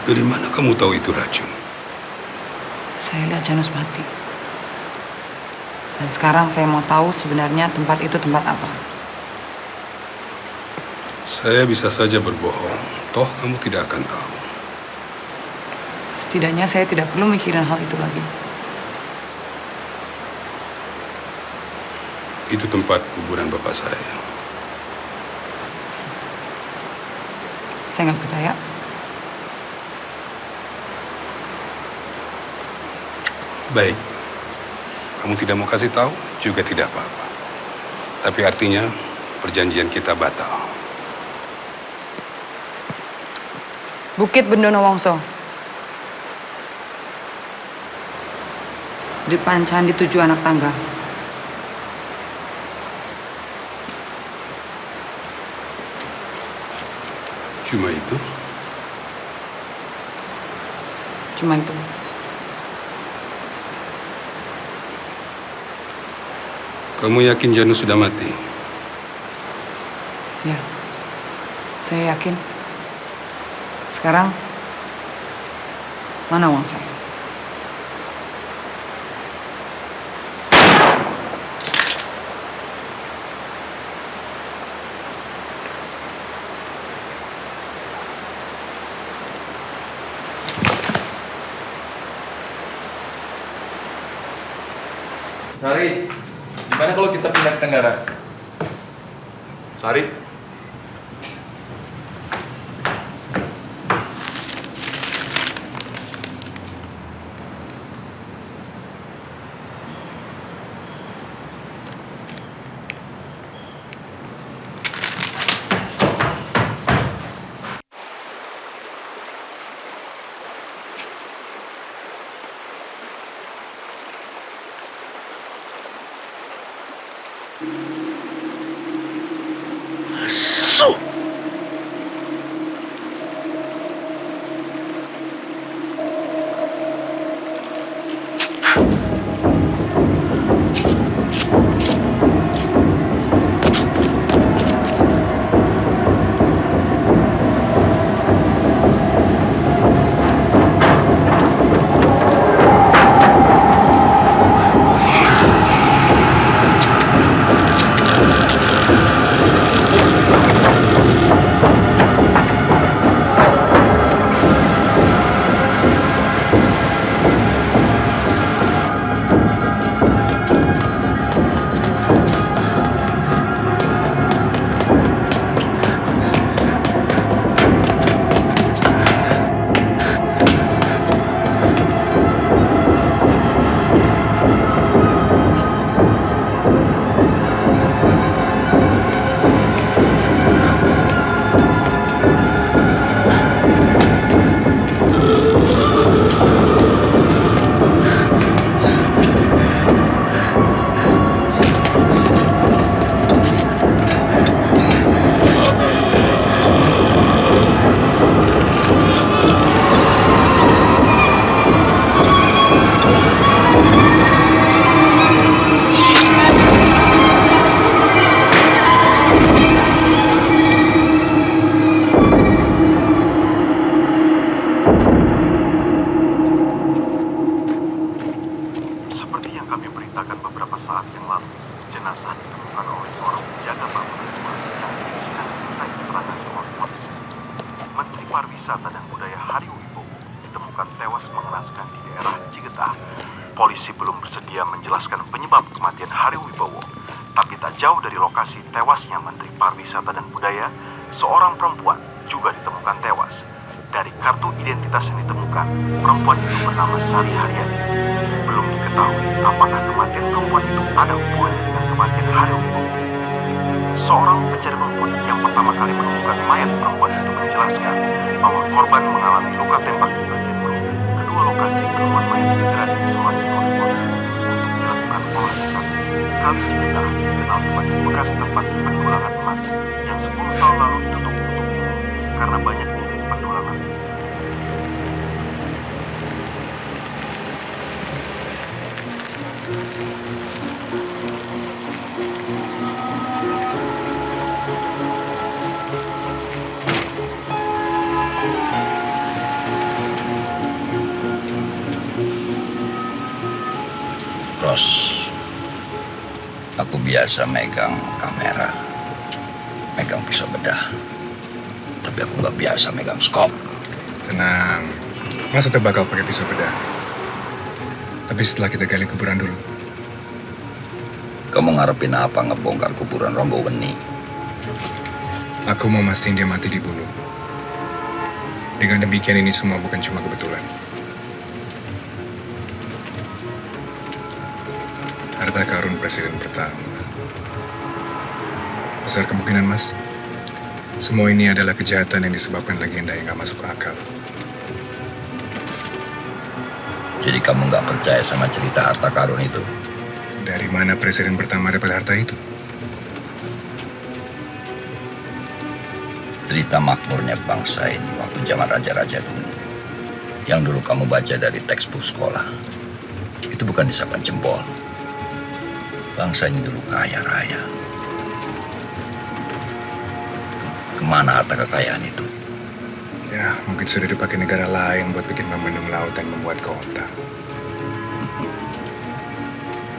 Dari mana kamu tahu itu racun? Saya lihat Janus mati. Dan sekarang saya mau tahu sebenarnya tempat itu tempat apa. Saya bisa saja berbohong, toh kamu tidak akan tahu. Setidaknya saya tidak perlu mikirin hal itu lagi. Itu tempat kuburan bapak saya. Saya nggak percaya. Baik. Kamu tidak mau kasih tahu juga tidak apa-apa. Tapi artinya perjanjian kita batal. Bukit Bendono Wongso. Di Pancan di 7 anak tangga. Cuma itu? Cuma itu. Kamu yakin Janu sudah mati? Ya, saya yakin. Sekarang, mana uang saya? Sari, gimana kalau kita pindah ke Tenggara? Sari? Pariwisata dan Budaya Hariwibowo ditemukan tewas mengenaskan di daerah Cigetah. Polisi belum bersedia menjelaskan penyebab kematian Hariwibowo, tapi tak jauh dari lokasi tewasnya Menteri Pariwisata dan Budaya, seorang perempuan juga ditemukan tewas. Dari kartu identitas yang ditemukan, perempuan itu bernama Sari Haryani. Belum diketahui apakah kematian perempuan itu ada hubungannya dengan kematian Hariwibowo. Seorang pencari rumput yang pertama kali menemukan mayat perempuan itu menjelaskan bahwa korban mengalami luka tembak di bagian perut. Kedua lokasi penemuan mayat segera diisolasi oleh polisi untuk dilakukan olah tkp. Kali Cigetah dikenal sebagai bekas tempat pendulangan emas yang 10 tahun lalu ditutup untuk umum karena banyaknya pendulangan. Ros, aku biasa megang kamera, megang pisau bedah, tapi aku nggak biasa megang skop. Tenang, Mas tetap bakal pakai pisau bedah. Tapi setelah kita gali kuburan dulu. Kamu ngarepin apa ngebongkar kuburan Rombo Weni? Aku mau mastiin dia mati dibunuh. Dengan demikian ini semua bukan cuma kebetulan. Harta karun presiden pertama. Besar kemungkinan, Mas. Semua ini adalah kejahatan yang disebabkan legenda yang gak masuk akal. Jadi kamu nggak percaya sama cerita harta karun itu? Dari mana presiden pertama dapat harta itu? Cerita makmurnya bangsa ini waktu zaman raja-raja dulu. Yang dulu kamu baca dari textbook sekolah. Itu bukan isapan jempol. Bangsa ini dulu kaya raya. Kemana harta kekayaan itu? Ya, mungkin sudah dipakai negara lain buat bikin membendung laut dan membuat kota.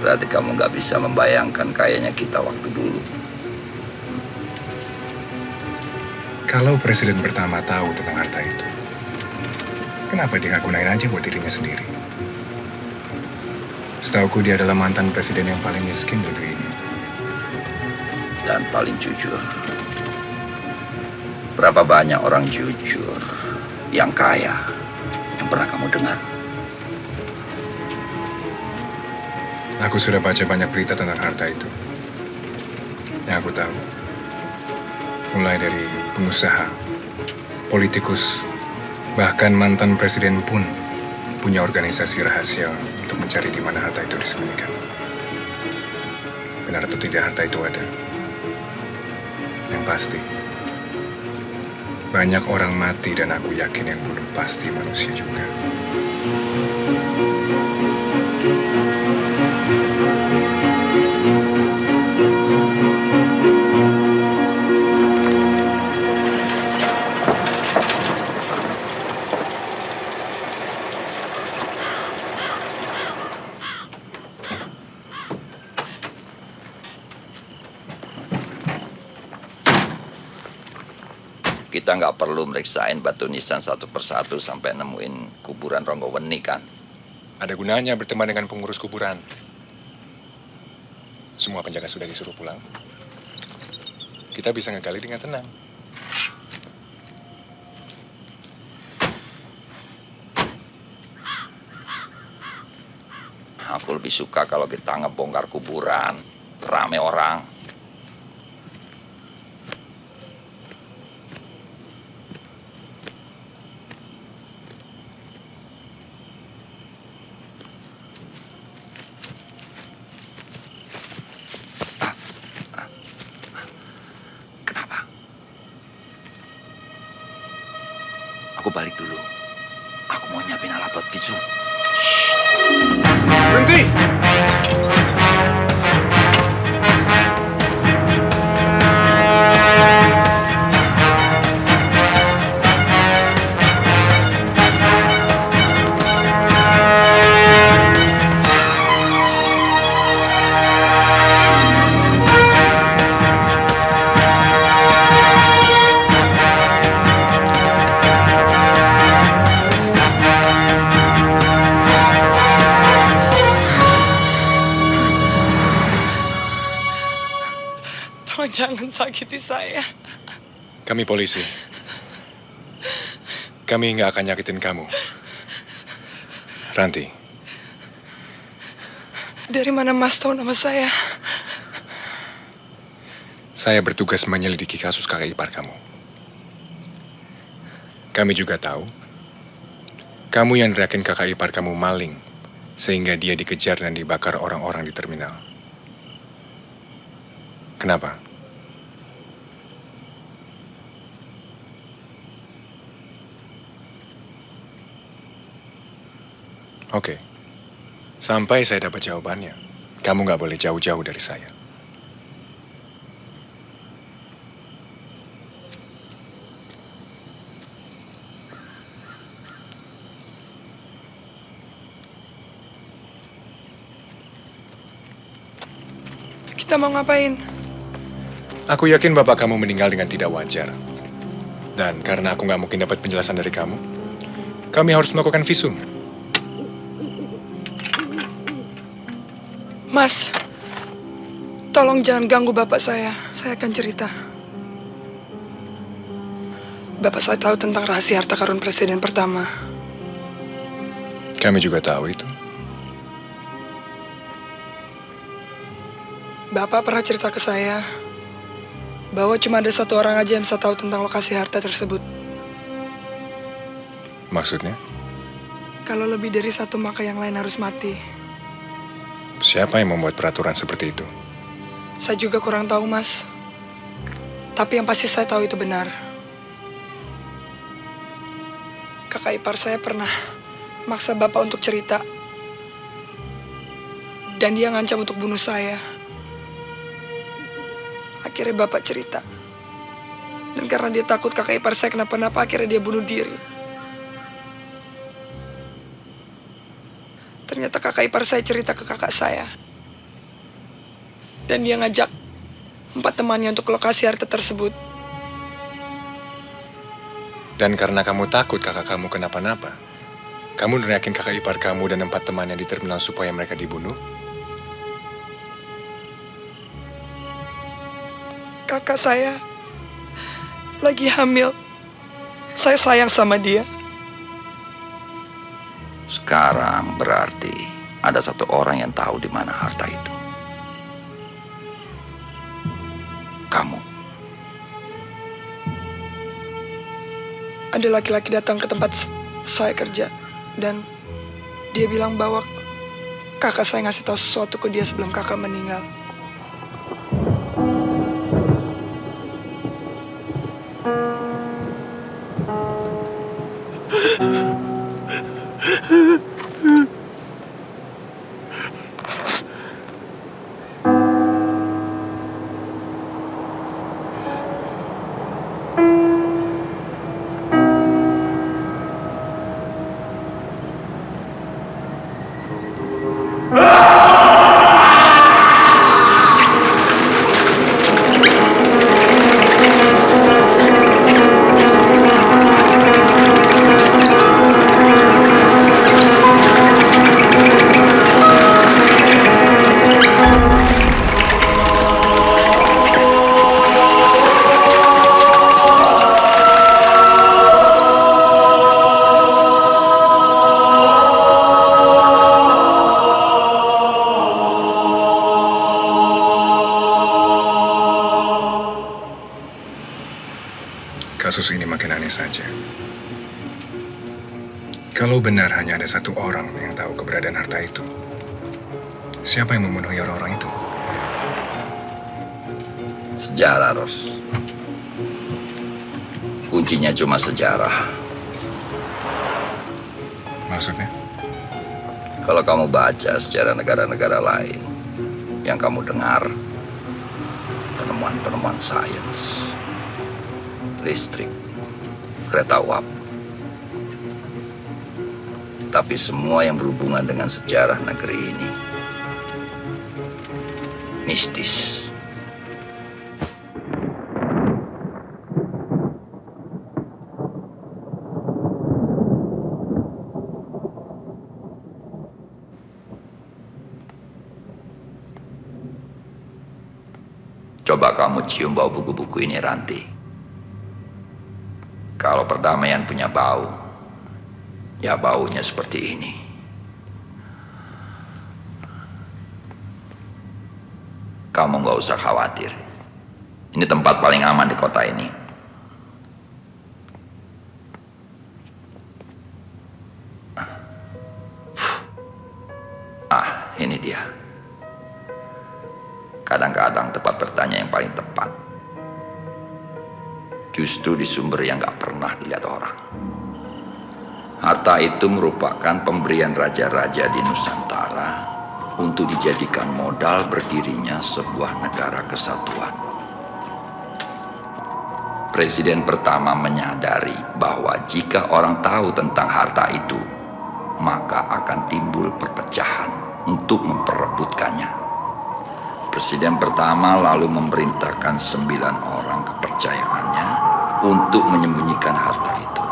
Berarti kamu nggak bisa membayangkan kayanya kita waktu dulu. Kalau presiden pertama tahu tentang harta itu, kenapa dia nggak gunain aja buat dirinya sendiri? Setauku dia adalah mantan presiden yang paling miskin di negeri ini. Dan paling jujur. Berapa banyak orang jujur yang kaya yang pernah kamu dengar? Aku sudah baca banyak berita tentang harta itu. Yang aku tahu, mulai dari pengusaha, politikus, bahkan mantan presiden pun punya organisasi rahasia untuk mencari di mana harta itu disembunyikan. Benar atau tidak harta itu ada? Yang pasti, banyak orang mati dan aku yakin yang bunuh pasti manusia juga. Kita nggak perlu meriksain batu nisan satu persatu sampai nemuin kuburan Ronggoweni kan? Ada gunanya berteman dengan pengurus kuburan. Semua penjaga sudah disuruh pulang. Kita bisa ngegali dengan tenang. Aku lebih suka kalau kita ngebongkar kuburan, rame orang. Aku balik dulu. Aku mau nyiapin alat buat visum. Berhenti! Jangan sakiti saya. Kami polisi. Kami nggak akan nyakitin kamu. Ranti. Dari mana Mas tahu nama saya? Saya bertugas menyelidiki kasus kakak ipar kamu. Kami juga tahu, kamu yang nerakin kakak ipar kamu maling, sehingga dia dikejar dan dibakar orang-orang di terminal. Kenapa? Oke, sampai saya dapat jawabannya, kamu nggak boleh jauh-jauh dari saya. Kita mau ngapain? Aku yakin bapak kamu meninggal dengan tidak wajar. Dan karena aku nggak mungkin dapat penjelasan dari kamu, kami harus melakukan visum. Mas, tolong jangan ganggu bapak saya. Saya akan cerita. Bapak saya tahu tentang rahasia harta karun presiden pertama. Kami juga tahu itu. Bapak pernah cerita ke saya bahwa cuma ada satu orang aja yang bisa tahu tentang lokasi harta tersebut. Maksudnya? Kalau lebih dari satu maka yang lain harus mati. Siapa yang membuat peraturan seperti itu? Saya juga kurang tahu, Mas. Tapi yang pasti saya tahu itu benar. Kakak ipar saya pernah maksa Bapak untuk cerita. Dan dia ngancam untuk bunuh saya. Akhirnya Bapak cerita. Dan karena dia takut kakak ipar saya kenapa-napa, akhirnya dia bunuh diri. Ternyata kakak ipar saya cerita ke kakak saya. Dan dia ngajak 4 temannya untuk ke lokasi harta tersebut. Dan karena kamu takut kakak kamu kenapa-napa, kamu neriakin kakak ipar kamu dan 4 temannya di terminal supaya mereka dibunuh? Kakak saya lagi hamil. Saya sayang sama dia. Sekarang berarti ada satu orang yang tahu di mana harta itu. Kamu. Ada laki-laki datang ke tempat saya kerja dan dia bilang bahwa kakak saya ngasih tahu sesuatu ke dia sebelum kakak meninggal. Kasus ini makin aneh saja. Kalau benar hanya ada satu orang yang tahu keberadaan harta itu, siapa yang memenuhi orang-orang itu? Sejarah, Ros. Kuncinya cuma sejarah. Maksudnya? Kalau kamu baca sejarah negara-negara lain, yang kamu dengar, penemuan-penemuan sains, listrik, kereta uap. Tapi semua yang berhubungan dengan sejarah negeri ini mistis. Coba kamu cium bau buku-buku ini, Ranti. Kalau perdamaian punya bau, ya baunya seperti ini. Kamu nggak usah khawatir. Ini tempat paling aman di kota ini. Ini dia. Kadang-kadang tempat bertanya yang paling tepat justru di sumber yang gak pernah dilihat orang. Harta itu merupakan pemberian raja-raja di Nusantara untuk dijadikan modal berdirinya sebuah negara kesatuan. Presiden pertama menyadari bahwa jika orang tahu tentang harta itu, maka akan timbul perpecahan untuk memperebutkannya. Presiden pertama lalu memerintahkan 9 orang kepercayaannya untuk menyembunyikan harta itu.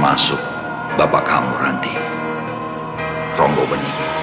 termasuk bapak kamu, Ranti, Ronggo Bening.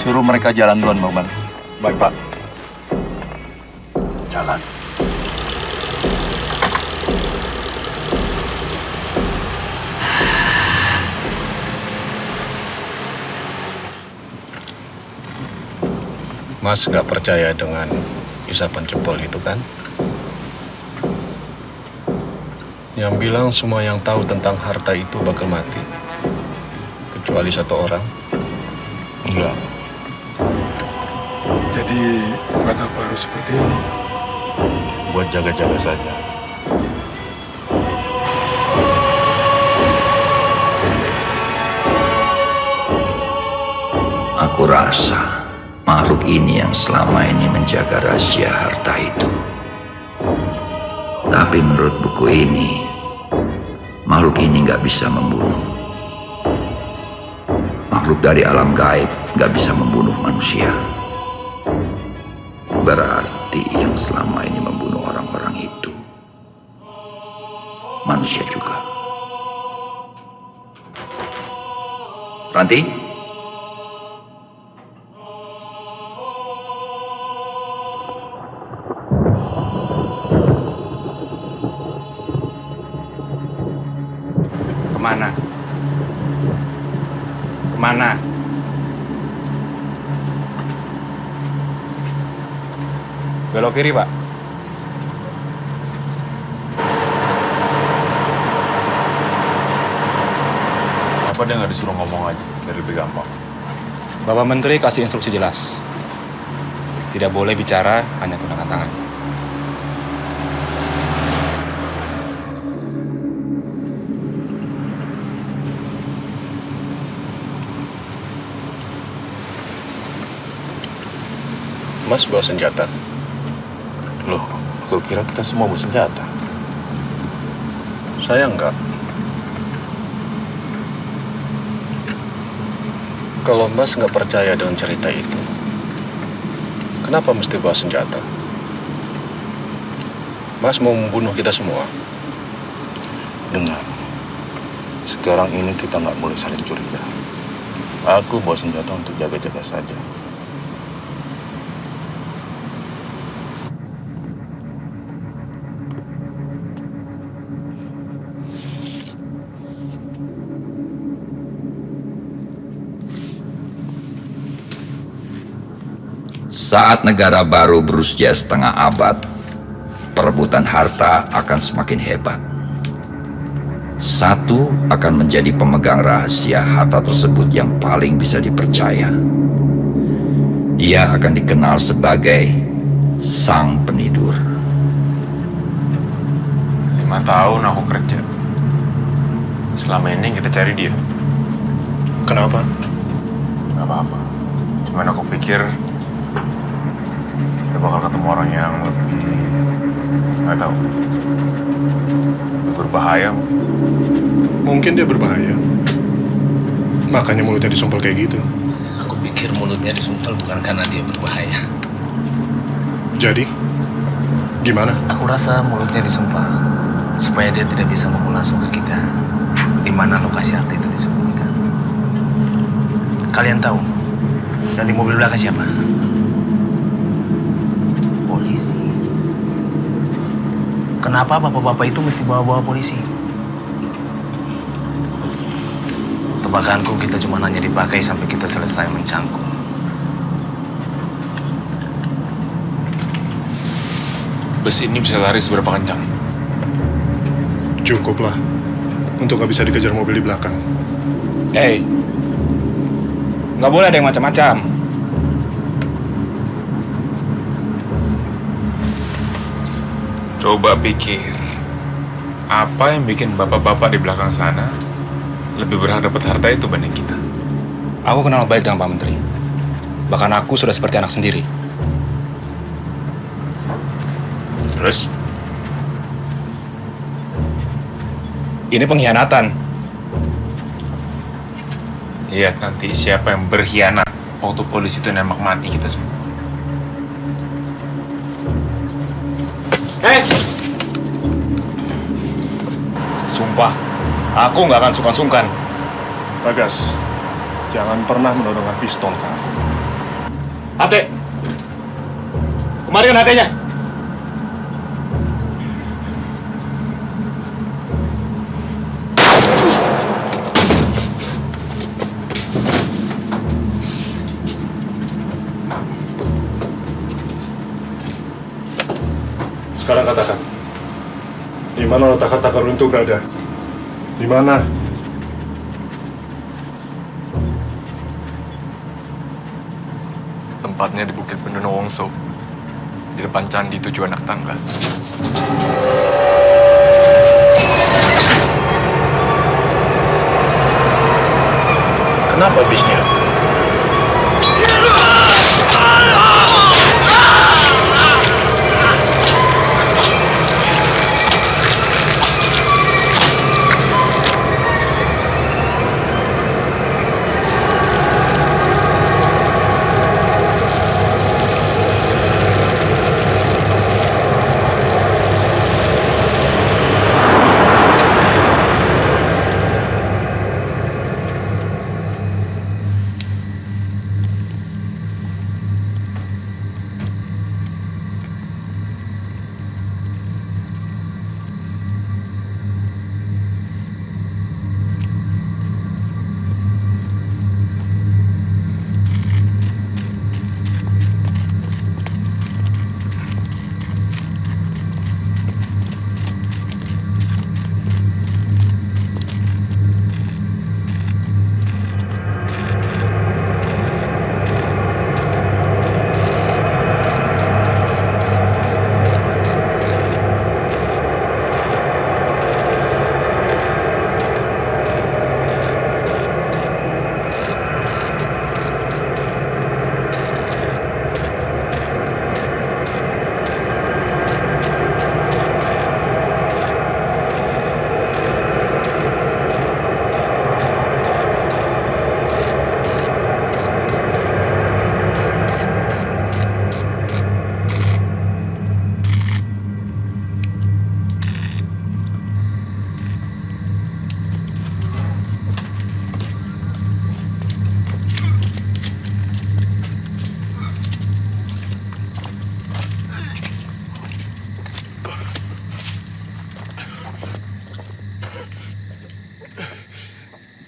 Suruh mereka jalan duluan, Bang Bang. Baik, Pak. Jalan. Mas nggak percaya dengan isapan jempol itu kan? Yang bilang semua yang tahu tentang harta itu bakal mati. Kecuali satu orang. Enggak. Jadi, buat apa harus seperti ini? Buat jaga-jaga saja. Aku rasa makhluk ini yang selama ini menjaga rahasia harta itu. Tapi menurut buku ini, makhluk ini nggak bisa membunuh. Makhluk dari alam gaib nggak bisa membunuh manusia. Berarti yang selama ini membunuh orang-orang itu manusia juga. Ranti? Kemana? Kemana? Belok kiri, Pak. Apa dia nggak disuruh ngomong aja, biar lebih gampang? Bapak Menteri kasih instruksi jelas. Tidak boleh bicara, hanya gunakan tangan. Mas bawa senjata. Loh, aku kira kita semua bawa senjata. Saya enggak. Kalau Mas nggak percaya dengan cerita itu, kenapa mesti bawa senjata? Mas mau membunuh kita semua. Dengar, sekarang ini kita nggak boleh saling curiga. Aku bawa senjata untuk jaga-jaga saja. Saat negara baru berusia setengah abad, perebutan harta akan semakin hebat. Satu akan menjadi pemegang rahasia harta tersebut yang paling bisa dipercaya. Dia akan dikenal sebagai sang penidur. 5 tahun aku kerja. Selama ini kita cari dia. Kenapa? Gak apa-apa. Cuman aku pikir kita bakal ketemu orang yang lebih, nggak tahu, berbahaya. Mungkin dia berbahaya. Makanya mulutnya disumpel kayak gitu. Aku pikir mulutnya disumpel bukan karena dia berbahaya. Jadi, gimana? Aku rasa mulutnya disumpel supaya dia tidak bisa ngomong langsung ke kita di mana lokasi harta itu disembunyikan. Kalian tahu, dan di mobil belakang siapa? Polisi. Kenapa bapak-bapak itu mesti bawa-bawa polisi? Tebakanku kita cuma hanya dipakai sampai kita selesai mencangkul. Bus ini bisa lari seberapa kencang? Cukuplah untuk nggak bisa dikejar mobil di belakang. Hey, nggak boleh ada yang macam-macam. Coba pikir, apa yang bikin bapak-bapak di belakang sana lebih berhak dapat harta itu banding kita? Aku kenal baik dengan Pak Menteri. Bahkan aku sudah seperti anak sendiri. Terus? Ini pengkhianatan. Lihat nanti siapa yang berkhianat waktu polisi itu nembak mati kita semua. Hei! Sumpah, aku nggak akan sungkan-sungkan. Bagas, jangan pernah menodongkan pistol ke aku. Ate! Kemarikan hatenya! Sekarang katakan, di mana letak harta karun itu berada? Di mana? Tempatnya di Bukit Pendono Wongso, di depan Candi Tujuh Anak Tangga. Kenapa bisnya?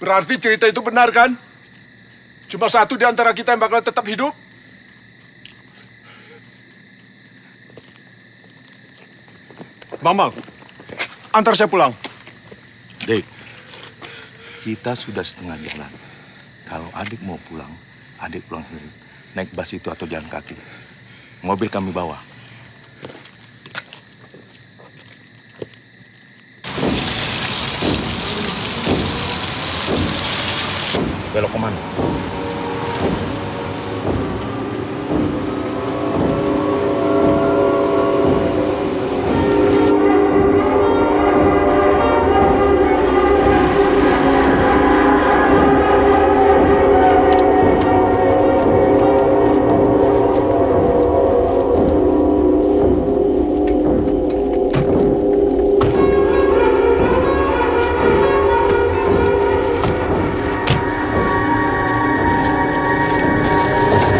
Berarti cerita itu benar kan? Cuma satu di antara kita yang bakal tetap hidup? Mamang, antar saya pulang. Dek, kita sudah setengah jalan. Kalau adik mau pulang, adik pulang sendiri. Naik bus itu atau jalan kaki. Mobil kami bawa. Belok kemana?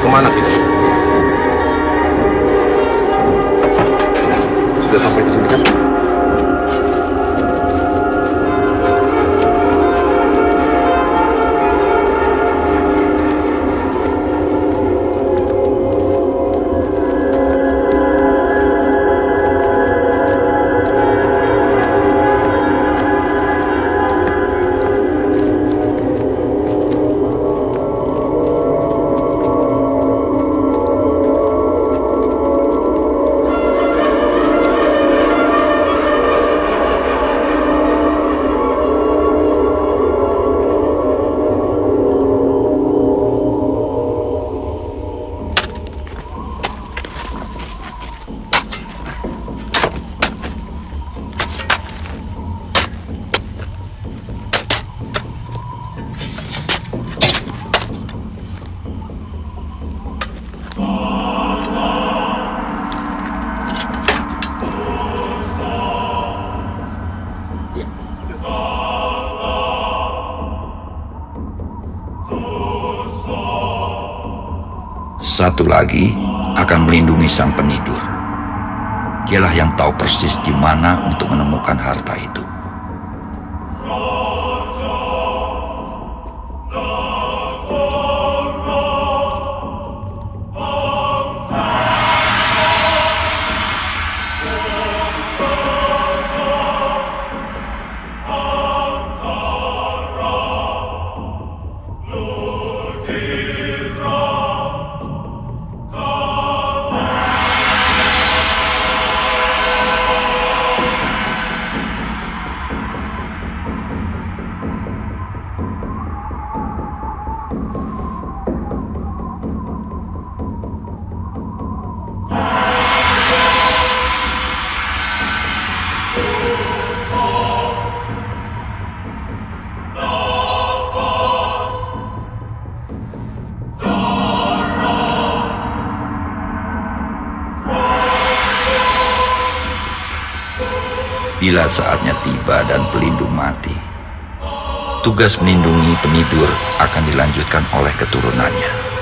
Kemana kita? Sudah sampai di sini kan? satu lagi akan melindungi sang penidur. Dialah yang tahu persis di mana untuk menemukan harta itu. Bila saatnya tiba dan pelindung mati, tugas melindungi penidur akan dilanjutkan oleh keturunannya.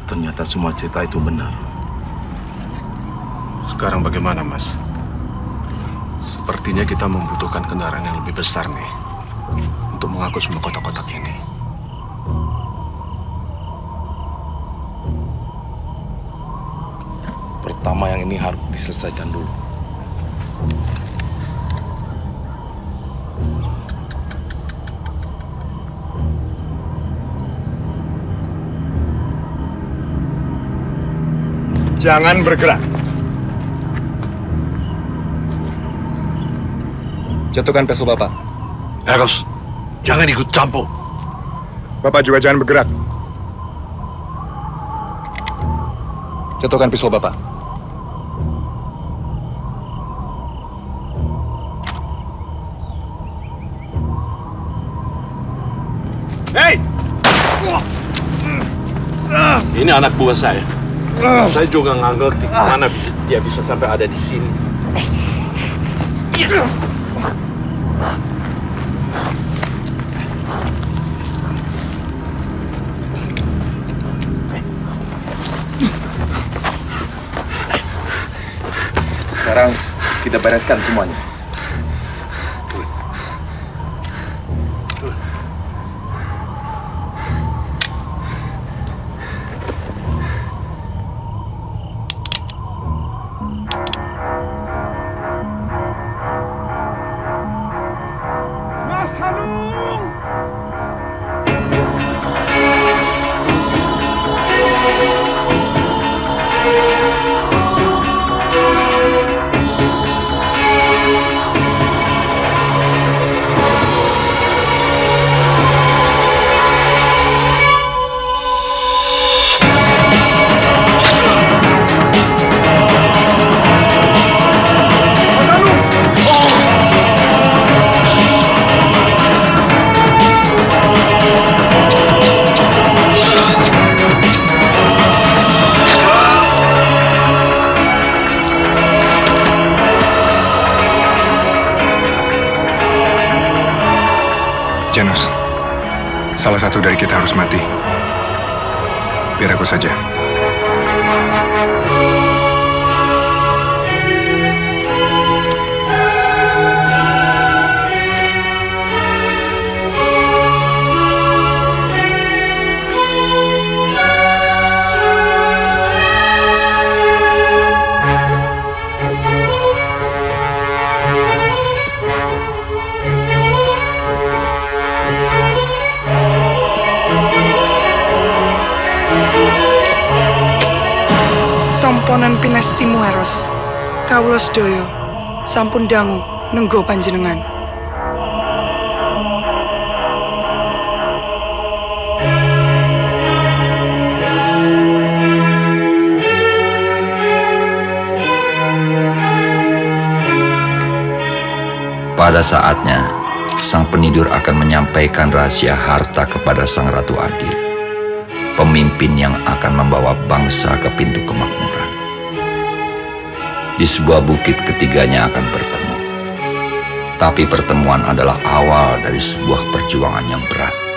Ternyata semua cerita itu benar. Sekarang bagaimana, Mas? Sepertinya kita membutuhkan kendaraan yang lebih besar nih untuk mengangkut semua kotak-kotak ini. Pertama yang ini harus diselesaikan dulu. Jangan bergerak. Jatuhkan pistol Bapak. Eros, jangan ikut campur. Bapak juga jangan bergerak. Jatuhkan pistol Bapak. Hei! Ini anak buah saya. Saya juga nggak ngerti mana dia bisa sampai ada di sini. Sekarang kita bereskan semuanya. Janus, salah satu dari kita harus mati. Biar aku saja. Ponen pinestimu Eros, kawula sedaya sampun dangu nenggo panjenengan. Pada saatnya, sang penidur akan menyampaikan rahasia harta kepada sang Ratu Adil, pemimpin yang akan membawa bangsa ke pintu kemakmuran. Di sebuah bukit ketiganya akan bertemu. Tapi pertemuan adalah awal dari sebuah perjuangan yang berat.